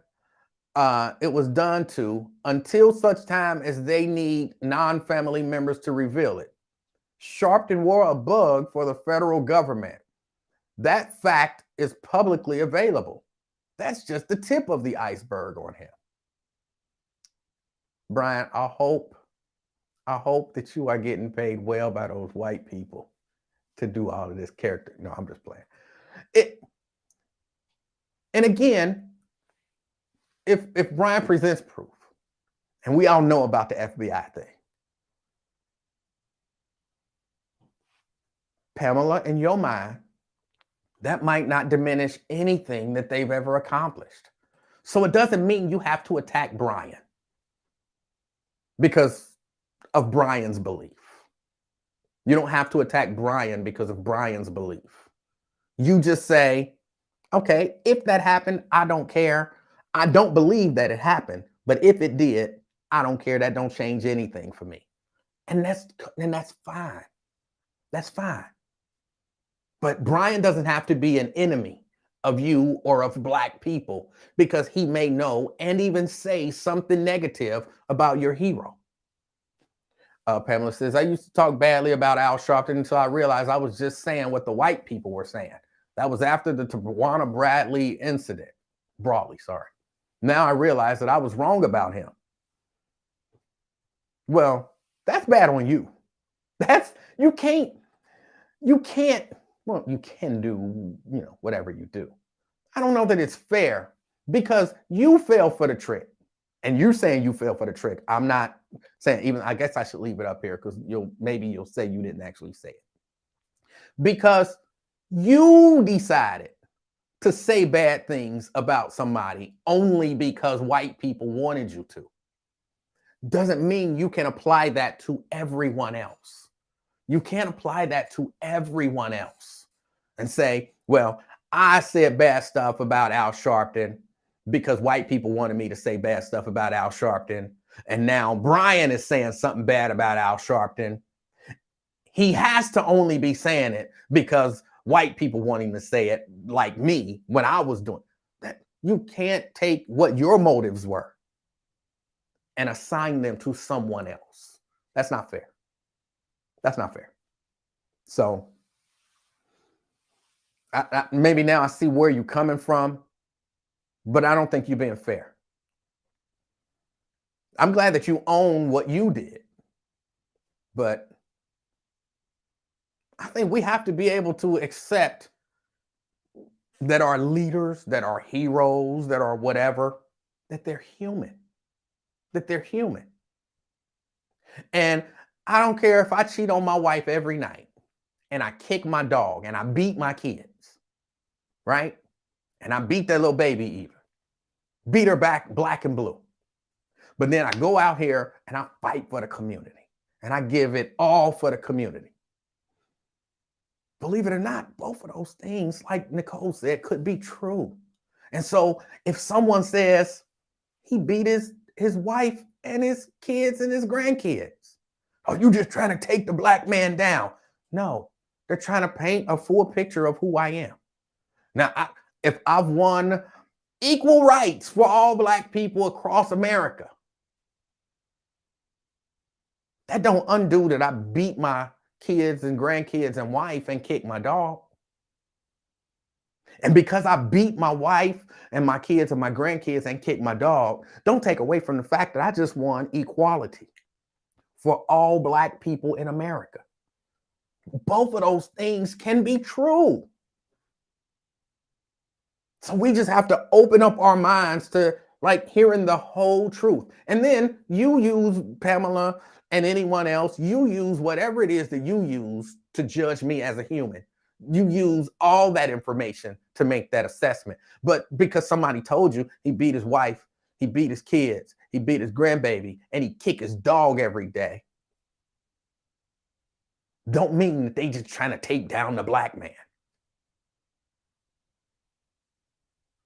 it was done to until such time as they need non-family members to reveal it. Sharpton wore a bug for the federal government. That fact is publicly available. That's just the tip of the iceberg on him. Brian, I hope that you are getting paid well by those white people to do all of this character. No, I'm just playing. And again, if Brian presents proof, and we all know about the FBI thing, Pamela, in your mind, that might not diminish anything that they've ever accomplished. So it doesn't mean you have to attack Brian because of Brian's belief. You don't have to attack Brian because of Brian's belief. You just say, okay, if that happened, I don't care. I don't believe that it happened, but if it did, I don't care. That don't change anything for me. And that's fine. That's fine. But Brian doesn't have to be an enemy of you or of Black people because he may know and even say something negative about your hero. Pamela says, I used to talk badly about Al Sharpton until I realized I was just saying what the white people were saying. That was after the Tawana Bradley incident. Broadly, sorry. Now I realize that I was wrong about him. Well, that's bad on you. You can't, well, you can do, whatever you do. I don't know that it's fair because you fell for the trick. And you're saying you fell for the trick. I'm not saying, even, I guess I should leave it up here because maybe you'll say you didn't actually say it. Because you decided to say bad things about somebody only because white people wanted you to. Doesn't mean you can apply that to everyone else. You can't apply that to everyone else and say, well, I said bad stuff about Al Sharpton because white people wanted me to say bad stuff about Al Sharpton. And now Brian is saying something bad about Al Sharpton. He has to only be saying it because white people want him to say it like me when I was doing that. You can't take what your motives were and assign them to someone else. That's not fair. That's not fair. So maybe now I see where you're coming from, but I don't think you're being fair. I'm glad that you own what you did, but I think we have to be able to accept that our leaders, that our heroes, that are whatever, that they're human, that they're human. And I don't care if I cheat on my wife every night and I kick my dog and I beat my kids, right? And I beat that little baby even. Beat her back black and blue. But then I go out here and I fight for the community and I give it all for the community. Believe it or not, both of those things, like Nicole said, could be true. And so if someone says he beat his wife and his kids and his grandkids, oh, you just trying to take the Black man down. No, they're trying to paint a full picture of who I am. Now, if I've won equal rights for all Black people across America, that don't undo that I beat my kids and grandkids and wife and kick my dog. And because I beat my wife and my kids and my grandkids and kick my dog, don't take away from the fact that I just won equality for all Black people in America. Both of those things can be true. So we just have to open up our minds to like hearing the whole truth. And then you use, Pamela and anyone else, you use whatever it is that you use to judge me as a human. You use all that information to make that assessment. But because somebody told you he beat his wife, he beat his kids, he beat his grandbaby, and he kicked his dog every day, don't mean that they just trying to take down the Black man.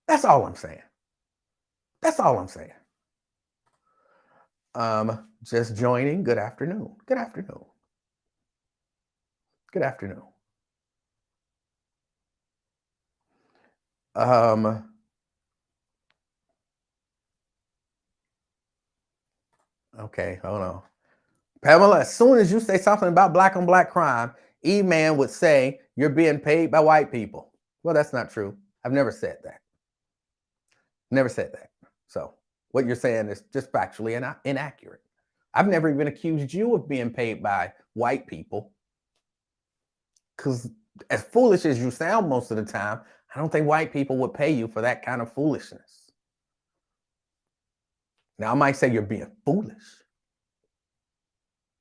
That's all I'm saying. That's all I'm saying. Just joining. Good afternoon. Good afternoon. Good afternoon. Okay, hold on. Pamela, as soon as you say something about black on black crime, E-Man would say you're being paid by white people. Well, that's not true. I've never said that. Never said that. So what you're saying is just factually inaccurate. I've never even accused you of being paid by white people. Because as foolish as you sound most of the time, I don't think white people would pay you for that kind of foolishness. Now, I might say you're being foolish,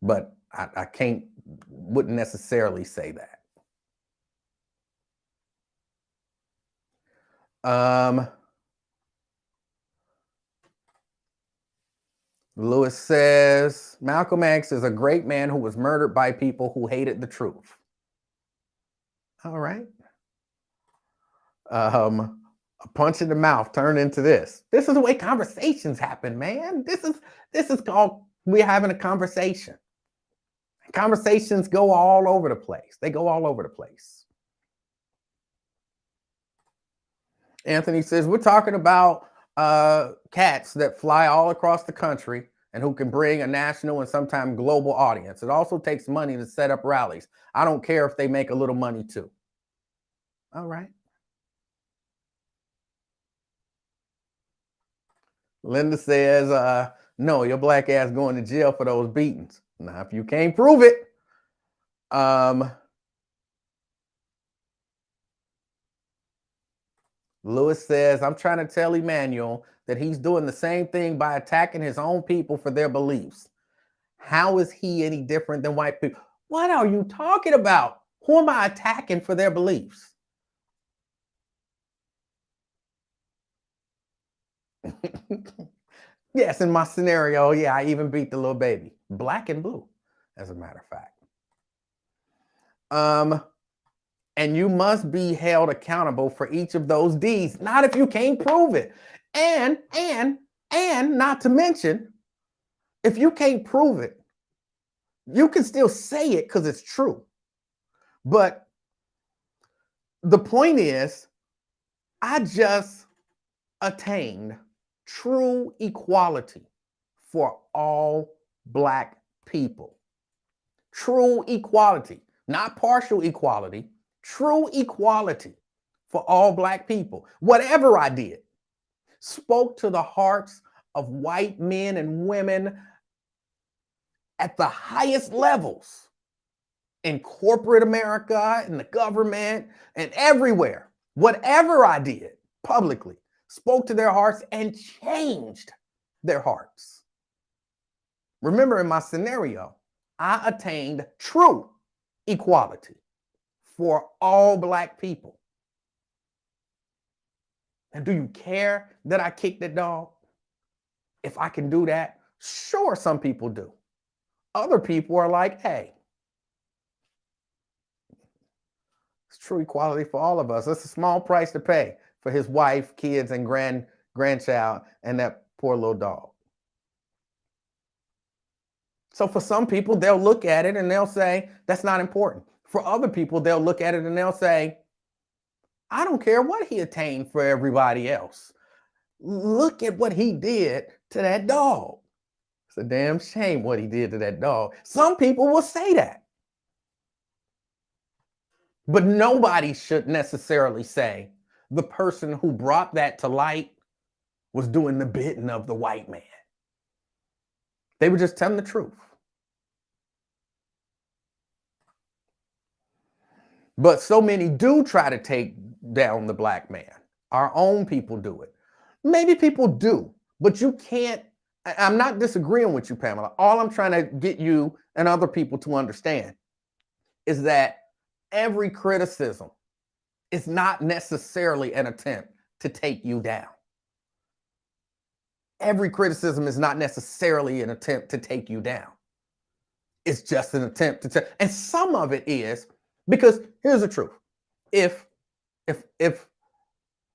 but I wouldn't necessarily say that. Lewis says, Malcolm X is a great man who was murdered by people who hated the truth. All right. A punch in the mouth turned into this. This is the way conversations happen, man. This is called we're having a conversation. Conversations go all over the place. They go all over the place. Anthony says, we're talking about cats that fly all across the country and who can bring a national and sometimes global audience. It also takes money to set up rallies. I don't care if they make a little money too. All right. Linda says, no, your black ass going to jail for those beatings. Now, if you can't prove it, Lewis says, I'm trying to tell Emanuel that he's doing the same thing by attacking his own people for their beliefs. How is he any different than white people? What are you talking about? Who am I attacking for their beliefs? Yes, in my scenario, yeah, I even beat the little baby. Black and blue, as a matter of fact. And you must be held accountable for each of those deeds, not if you can't prove it. And not to mention, if you can't prove it, you can still say it because it's true. But the point is, I just attained true equality for all Black people. True equality, not partial equality, true equality for all Black people. Whatever I did spoke to the hearts of white men and women at the highest levels in corporate America, in the government, and everywhere. Whatever I did publicly spoke to their hearts and changed their hearts. Remember, in my scenario, I attained true equality for all Black people. And do you care that I kicked that dog? If I can do that, sure, some people do. Other people are like, hey, it's true equality for all of us. It's a small price to pay for his wife, kids, and grandchild, and that poor little dog. So for some people, they'll look at it and they'll say, that's not important. For other people, they'll look at it and they'll say, I don't care what he attained for everybody else. Look at what he did to that dog. It's a damn shame what he did to that dog. Some people will say that. But nobody should necessarily say the person who brought that to light was doing the bidding of the white man. They were just telling the truth. But so many do try to take down the Black man. Our own people do it. Maybe people do, but you can't. I'm not disagreeing with you, Pamela. All I'm trying to get you and other people to understand is that every criticism is not necessarily an attempt to take you down. Every criticism is not necessarily an attempt to take you down. It's just an attempt to and some of it is because here's the truth. If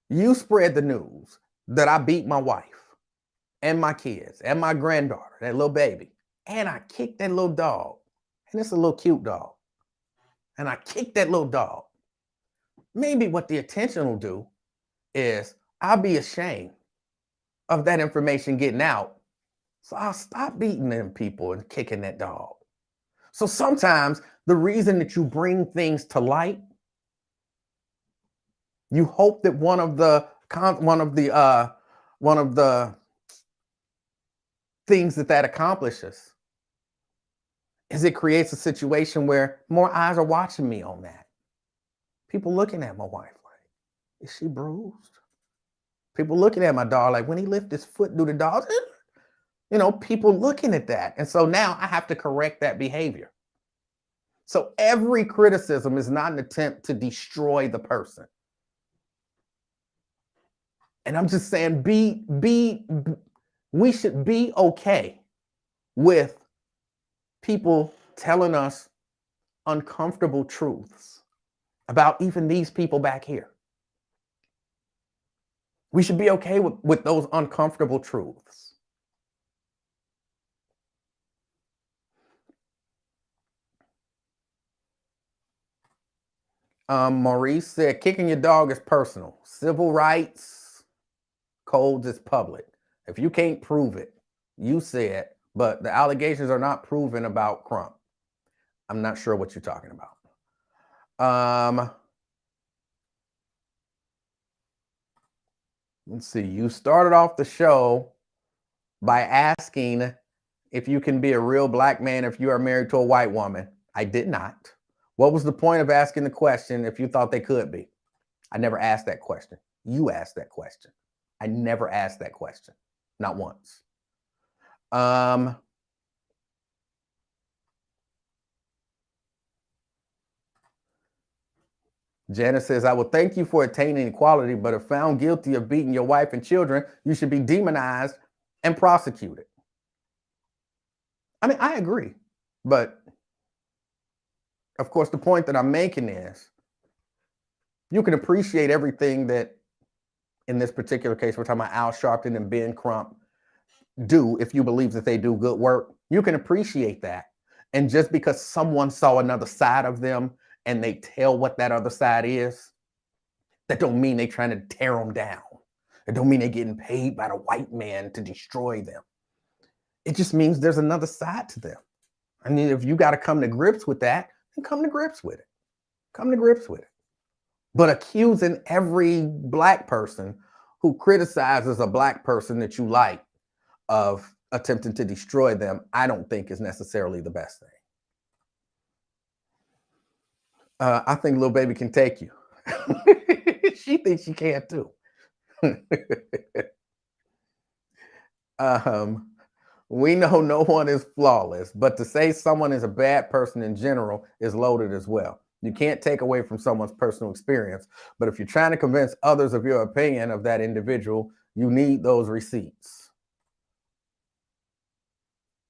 you spread the news that I beat my wife and my kids and my granddaughter, that little baby, and I kicked that little dog, and it's a little cute dog, and I kicked that little dog, maybe what the attention will do is I'll be ashamed of that information getting out, So I'll stop beating them people and kicking that dog. So sometimes the reason that you bring things to light, you hope that one of the things that accomplishes is it creates a situation where more eyes are watching me on that. People looking at my wife like, is she bruised? People looking at my dog like, when he lift his foot, do the dog? People looking at that. And so now I have to correct that behavior. So every criticism is not an attempt to destroy the person. And I'm just saying, we should be okay with people telling us uncomfortable truths about even these people back here. We should be okay with those uncomfortable truths. Maurice said, kicking your dog is personal. Civil rights codes is public. If you can't prove it, you said, but the allegations are not proven about Crump. I'm not sure what you're talking about. Let's see. You started off the show by asking if you can be a real black man if you are married to a white woman. I did not. What was the point of asking the question if you thought they could be? I never asked that question. You asked that question. I never asked that question. Not once. Janice says, I would thank you for attaining equality, but if found guilty of beating your wife and children, you should be demonized and prosecuted. I mean, I agree. But of course, the point that I'm making is you can appreciate everything that, in this particular case, we're talking about Al Sharpton and Ben Crump do. If you believe that they do good work, you can appreciate that. And just because someone saw another side of them and they tell what that other side is, that don't mean they're trying to tear them down. It don't mean they're getting paid by the white man to destroy them. It just means there's another side to them. I mean, if you got to come to grips with that, then come to grips with it. Come to grips with it. But accusing every black person who criticizes a black person that you like of attempting to destroy them, I don't think is necessarily the best thing. I think Lil Baby can take you. She thinks she can too. We know no one is flawless, but to say someone is a bad person in general is loaded as well. You can't take away from someone's personal experience, but if you're trying to convince others of your opinion of that individual, you need those receipts.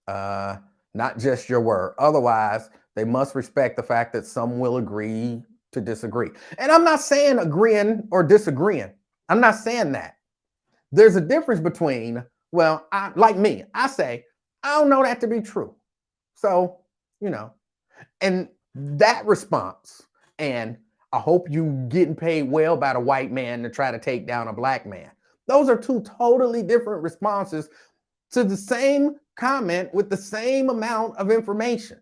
Not just your word. Otherwise, they must respect the fact that some will agree to disagree. And I'm not saying agreeing or disagreeing. I'm not saying that. There's a difference between, well, like me, I say, I don't know that to be true. So, and that response, and I hope you getting paid well by the white man to try to take down a black man. Those are two totally different responses to the same comment with the same amount of information.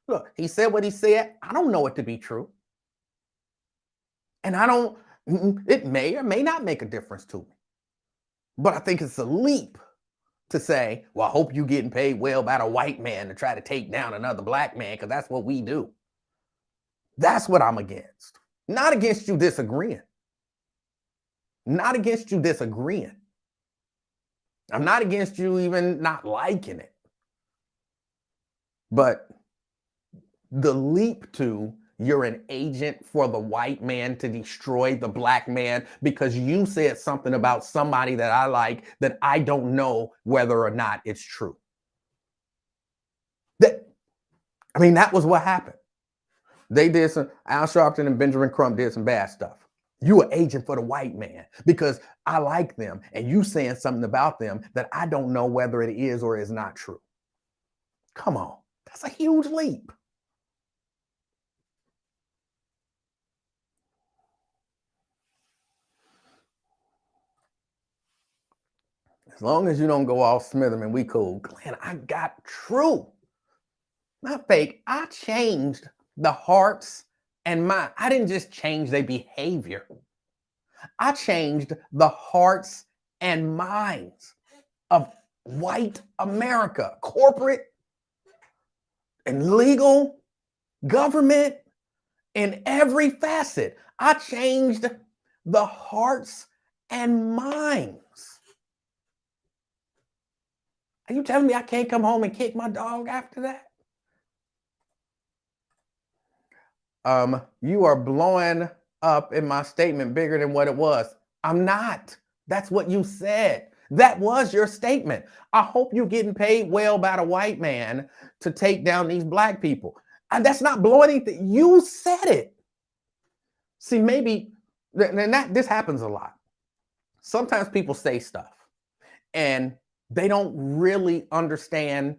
Look, he said what he said. I don't know it to be true. And it may or may not make a difference to me. But I think it's a leap to say, well, I hope you getting paid well by a white man to try to take down another black man, because that's what we do. That's what I'm against. Not against you disagreeing. Not against you disagreeing. I'm not against you even not liking it. But the leap to you're an agent for the white man to destroy the black man because you said something about somebody that I like that I don't know whether or not it's true. That was what happened. They did some, Al Sharpton and Benjamin Crump did some bad stuff. You an agent for the white man because I like them and you saying something about them that I don't know whether it is or is not true. Come on, that's a huge leap. As long as you don't go off Smitherman, we cool. Glenn, I got true. Not fake. I changed the hearts and mind. I didn't just change their behavior. I changed the hearts and minds of white America, corporate and legal, government, in every facet. I changed the hearts and minds. Are you telling me I can't come home and kick my dog after that? You are blowing up in my statement bigger than what it was. I'm not. That's what you said. That was your statement. I hope you're getting paid well by the white man to take down these black people. And that's not blowing anything. You said it. See, maybe, and this happens a lot. Sometimes people say stuff and they don't really understand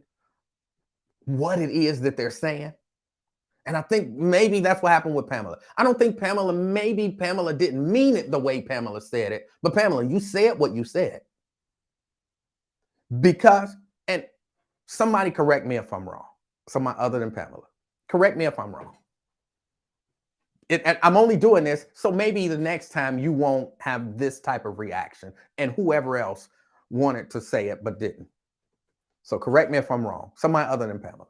what it is that they're saying. And I think maybe that's what happened with Pamela. I don't think maybe Pamela didn't mean it the way Pamela said it. But Pamela, you said what you said. Because, and somebody correct me if I'm wrong. Somebody other than Pamela. Correct me if I'm wrong. And I'm only doing this so maybe the next time you won't have this type of reaction and whoever else wanted to say it but didn't. So correct me if I'm wrong. Somebody other than Pamela.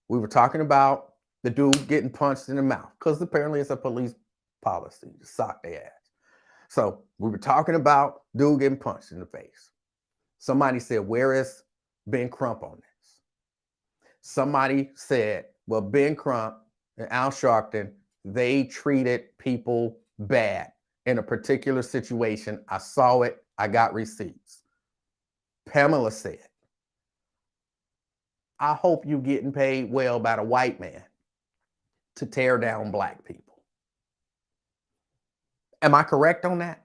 We were talking about the dude getting punched in the mouth because apparently it's a police policy to sock their ass. So we were talking about dude getting punched in the face. Somebody said, where is Ben Crump on this? Somebody said, well, Ben Crump and Al Sharpton, they treated people bad in a particular situation. I saw it. I got receipts. Pamela said, I hope you getting paid well by the white man to tear down black people. Am I correct on that?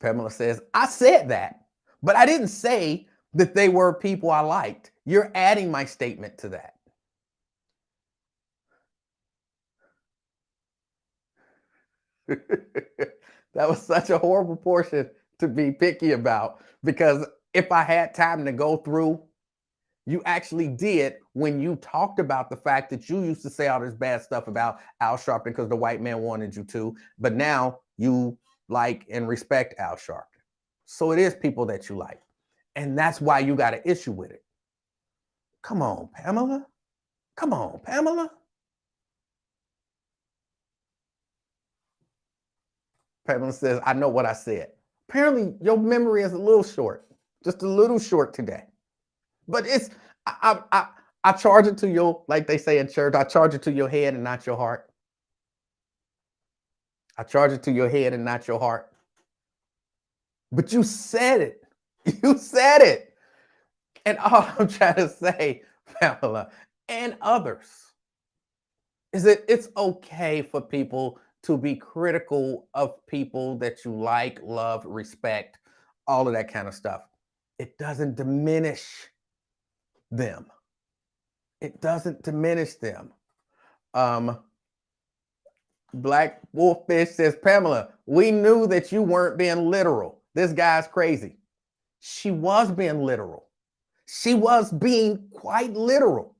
Pamela says, I said that, but I didn't say that they were people I liked. You're adding my statement to that. That was such a horrible portion to be picky about, because if I had time to go through, you actually did when you talked about the fact that you used to say all this bad stuff about Al Sharpton because the white man wanted you to, but now you like and respect Al Sharpton. So it is people that you like. And that's why you got an issue with it. Come on, Pamela. Come on, Pamela. Pamela says, I know what I said. Apparently, your memory is a little short, just a little short today. But it's, I charge it to your, like they say in church, I charge it to your head and not your heart. I charge it to your head and not your heart. But you said it. You said it. And all I'm trying to say, Pamela, and others, is that it's okay for people to be critical of people that you like, love, respect, all of that kind of stuff. It doesn't diminish them. It doesn't diminish them. Black Wolffish says, Pamela, we knew that you weren't being literal. This guy's crazy. She was being literal. She was being quite literal.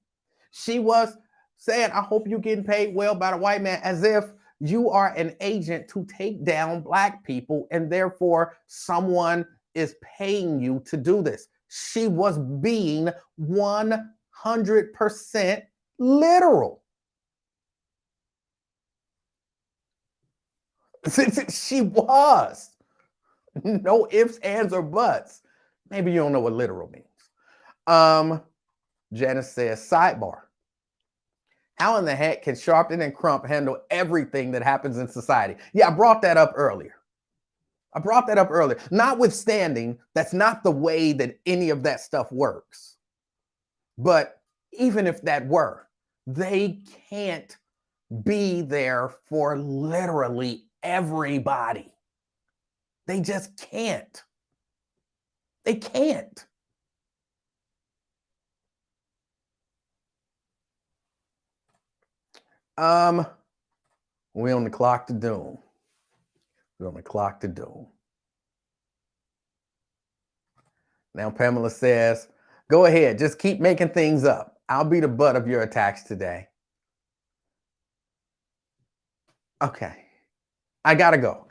She was saying, I hope you're getting paid well by the white man, as if you are an agent to take down black people and therefore someone is paying you to do this. She was being 100% literal. She was. No ifs, ands, or buts. Maybe you don't know what literal means. Janice says, sidebar. How in the heck can Sharpton and Crump handle everything that happens in society? Yeah, I brought that up earlier. Notwithstanding, that's not the way that any of that stuff works. But even if that were, they can't be there for literally everybody. They just can't. They can't. We're on the clock to doom. We're on the clock to doom. Now Pamela says, go ahead, just keep making things up. I'll be the butt of your attacks today. Okay. I gotta go.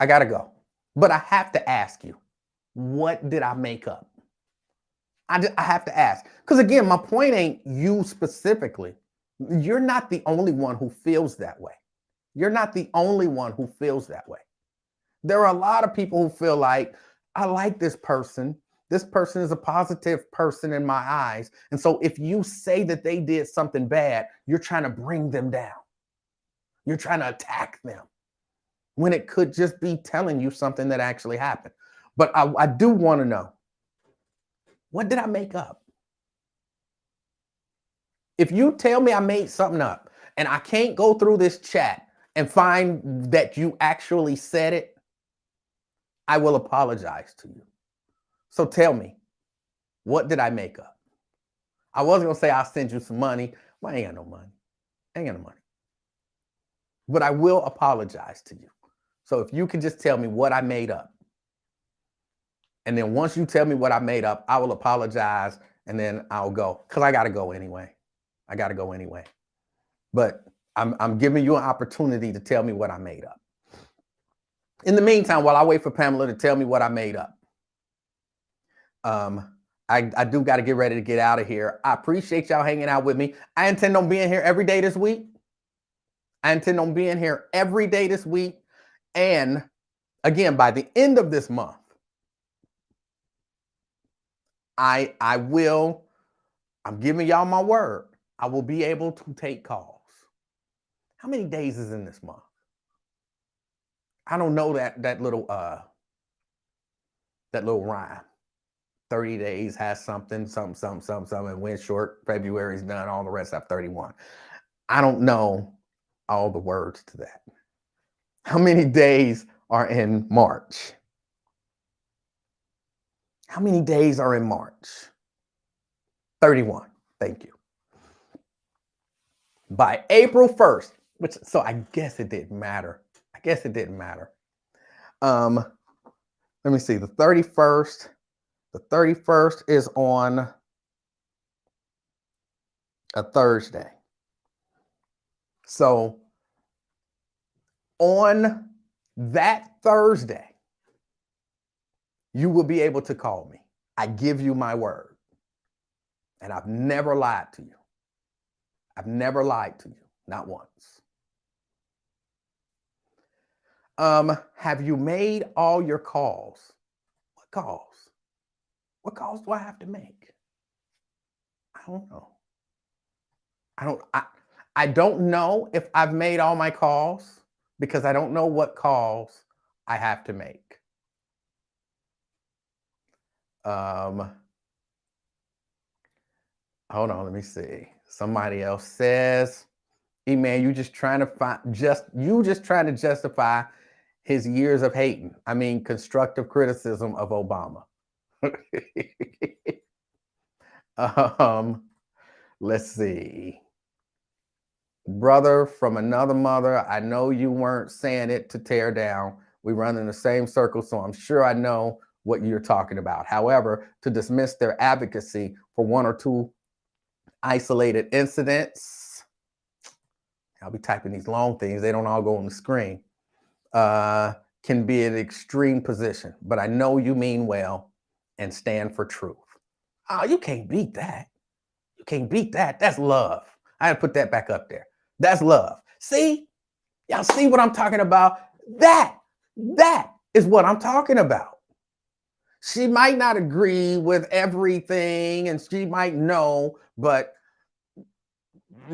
But I have to ask you, what did I make up? I have to ask. Because again, my point ain't you specifically. You're not the only one who feels that way. You're not the only one who feels that way. There are a lot of people who feel like, I like this person. This person is a positive person in my eyes. And so if you say that they did something bad, you're trying to bring them down. You're trying to attack them when it could just be telling you something that actually happened. But I do want to know, what did I make up? If you tell me I made something up and I can't go through this chat and find that you actually said it, I will apologize to you. So tell me, what did I make up? I wasn't going to say I'll send you some money. Well, I ain't got no money. But I will apologize to you. So if you can just tell me what I made up. And then once you tell me what I made up, I will apologize and then I'll go. Because I got to go anyway. But I'm giving you an opportunity to tell me what I made up. In the meantime, while I wait for Pamela to tell me what I made up, I do got to get ready to get out of here. I appreciate y'all hanging out with me. I intend on being here every day this week. And again, by the end of this month, I'm giving y'all my word, I will be able to take calls. How many days is in this month? I don't know that little rhyme. 30 days has something, and when short, February's done, all the rest have 31. I don't know all the words to that. How many days are in March? How many days are in March? 31. Thank you. By April 1st, so I guess it didn't matter. Let me see. The 31st. The 31st is on a Thursday. So on that Thursday, you will be able to call me. I give you my word. And I've never lied to you. Not once. Have you made all your calls? What calls? What calls do I have to make? I don't know. I don't know if I've made all my calls because I don't know what calls I have to make. Hold on, let me see. Somebody else says, "E-man, you just trying to justify his years of hating. I mean, constructive criticism of Obama." Let's see. Brother from another mother, I know you weren't saying it to tear down. We run in the same circle, so I'm sure I know what you're talking about. However, to dismiss their advocacy for one or two isolated incidents, I'll be typing these long things, they don't all go on the screen, can be an extreme position, but I know you mean well and stand for truth. Oh, you can't beat that. That's love. I had to put that back up there. That's love. See? Y'all see what I'm talking about? That is what I'm talking about. She might not agree with everything and she might know, but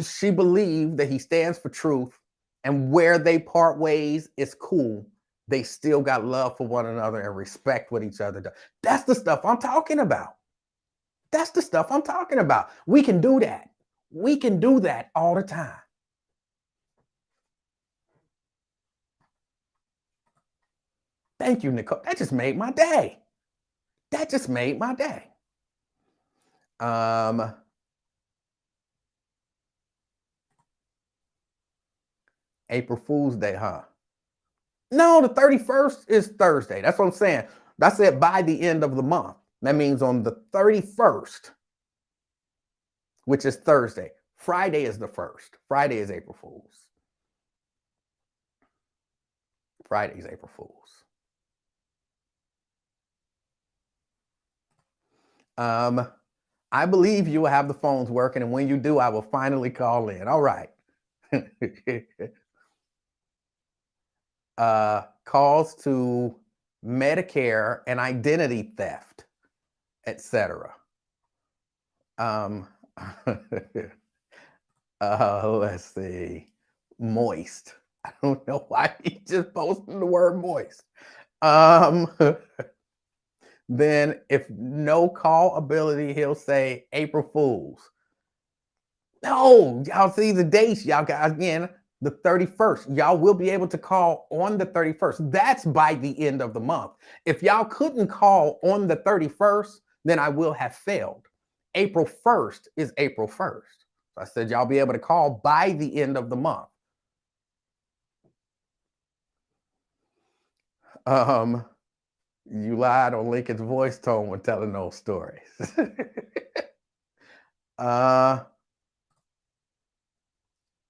she believed that he stands for truth, and where they part ways is cool. They still got love for one another and respect what each other does. That's the stuff I'm talking about. We can do that. We can do that all the time. Thank you, Nicole. That just made my day. April Fool's Day, huh? No, the 31st is Thursday. That's what I'm saying. I said by the end of the month. That means on the 31st, which is Thursday. Friday is the 1st. Friday is April Fool's. Friday is April Fool's. I believe you will have the phones working, and when you do, I will finally call in. All right. Calls to Medicare and identity theft, etc. Let's see. Moist. I don't know why he just posted the word moist. Then if no call ability, he'll say April Fools. No, y'all see the dates, y'all got again, the 31st. Y'all will be able to call on the 31st. That's by the end of the month. If y'all couldn't call on the 31st, then I will have failed. April 1st is April 1st. So I said y'all be able to call by the end of the month. You lied on Lincoln's voice tone when telling those stories.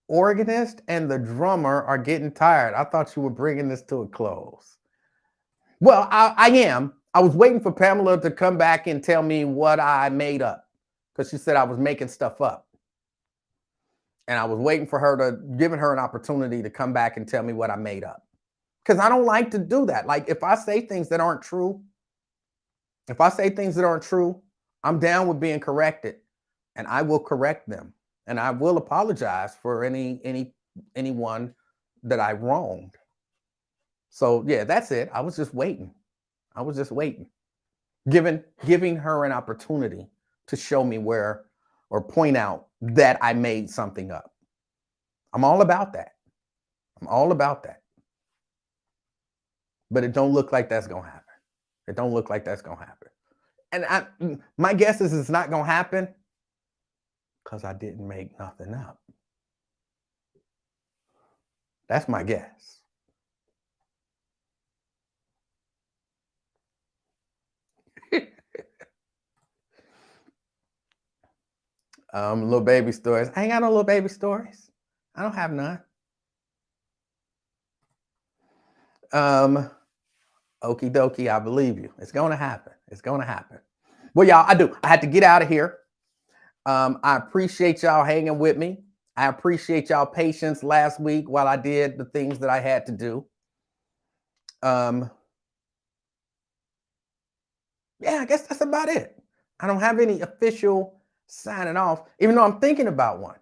Organist and the drummer are getting tired. I thought you were bringing this to a close. Well, I am. I was waiting for Pamela to come back and tell me what I made up, because she said I was making stuff up. And I was waiting for her to, giving her an opportunity to come back and tell me what I made up. Because I don't like to do that. Like, if I say things that aren't true, I'm down with being corrected, and I will correct them, and I will apologize for anyone that I wronged. So yeah, that's it. I was just waiting. Giving her an opportunity to show me where, or point out that I made something up. I'm all about that. But it don't look like that's gonna happen. And my guess is it's not gonna happen because I didn't make nothing up. That's my guess. Little baby stories. I ain't got no little baby stories. I don't have none. Okie dokie, I believe you. It's gonna happen. Well, y'all, I had to get out of here. I appreciate y'all hanging with me. I appreciate y'all patience last week while I did the things that I had to do. Yeah, I guess that's about it. I don't have any official signing off, even though I'm thinking about one.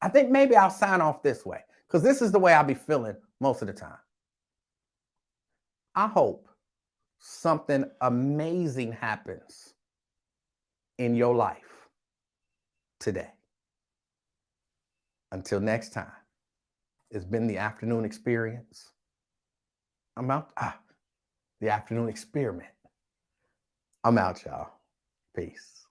I think maybe I'll sign off this way, because this is the way I'll be feeling most of the time. I hope something amazing happens in your life today. Until next time, it's been the afternoon experience. I'm out. The afternoon experiment. I'm out, y'all. Peace.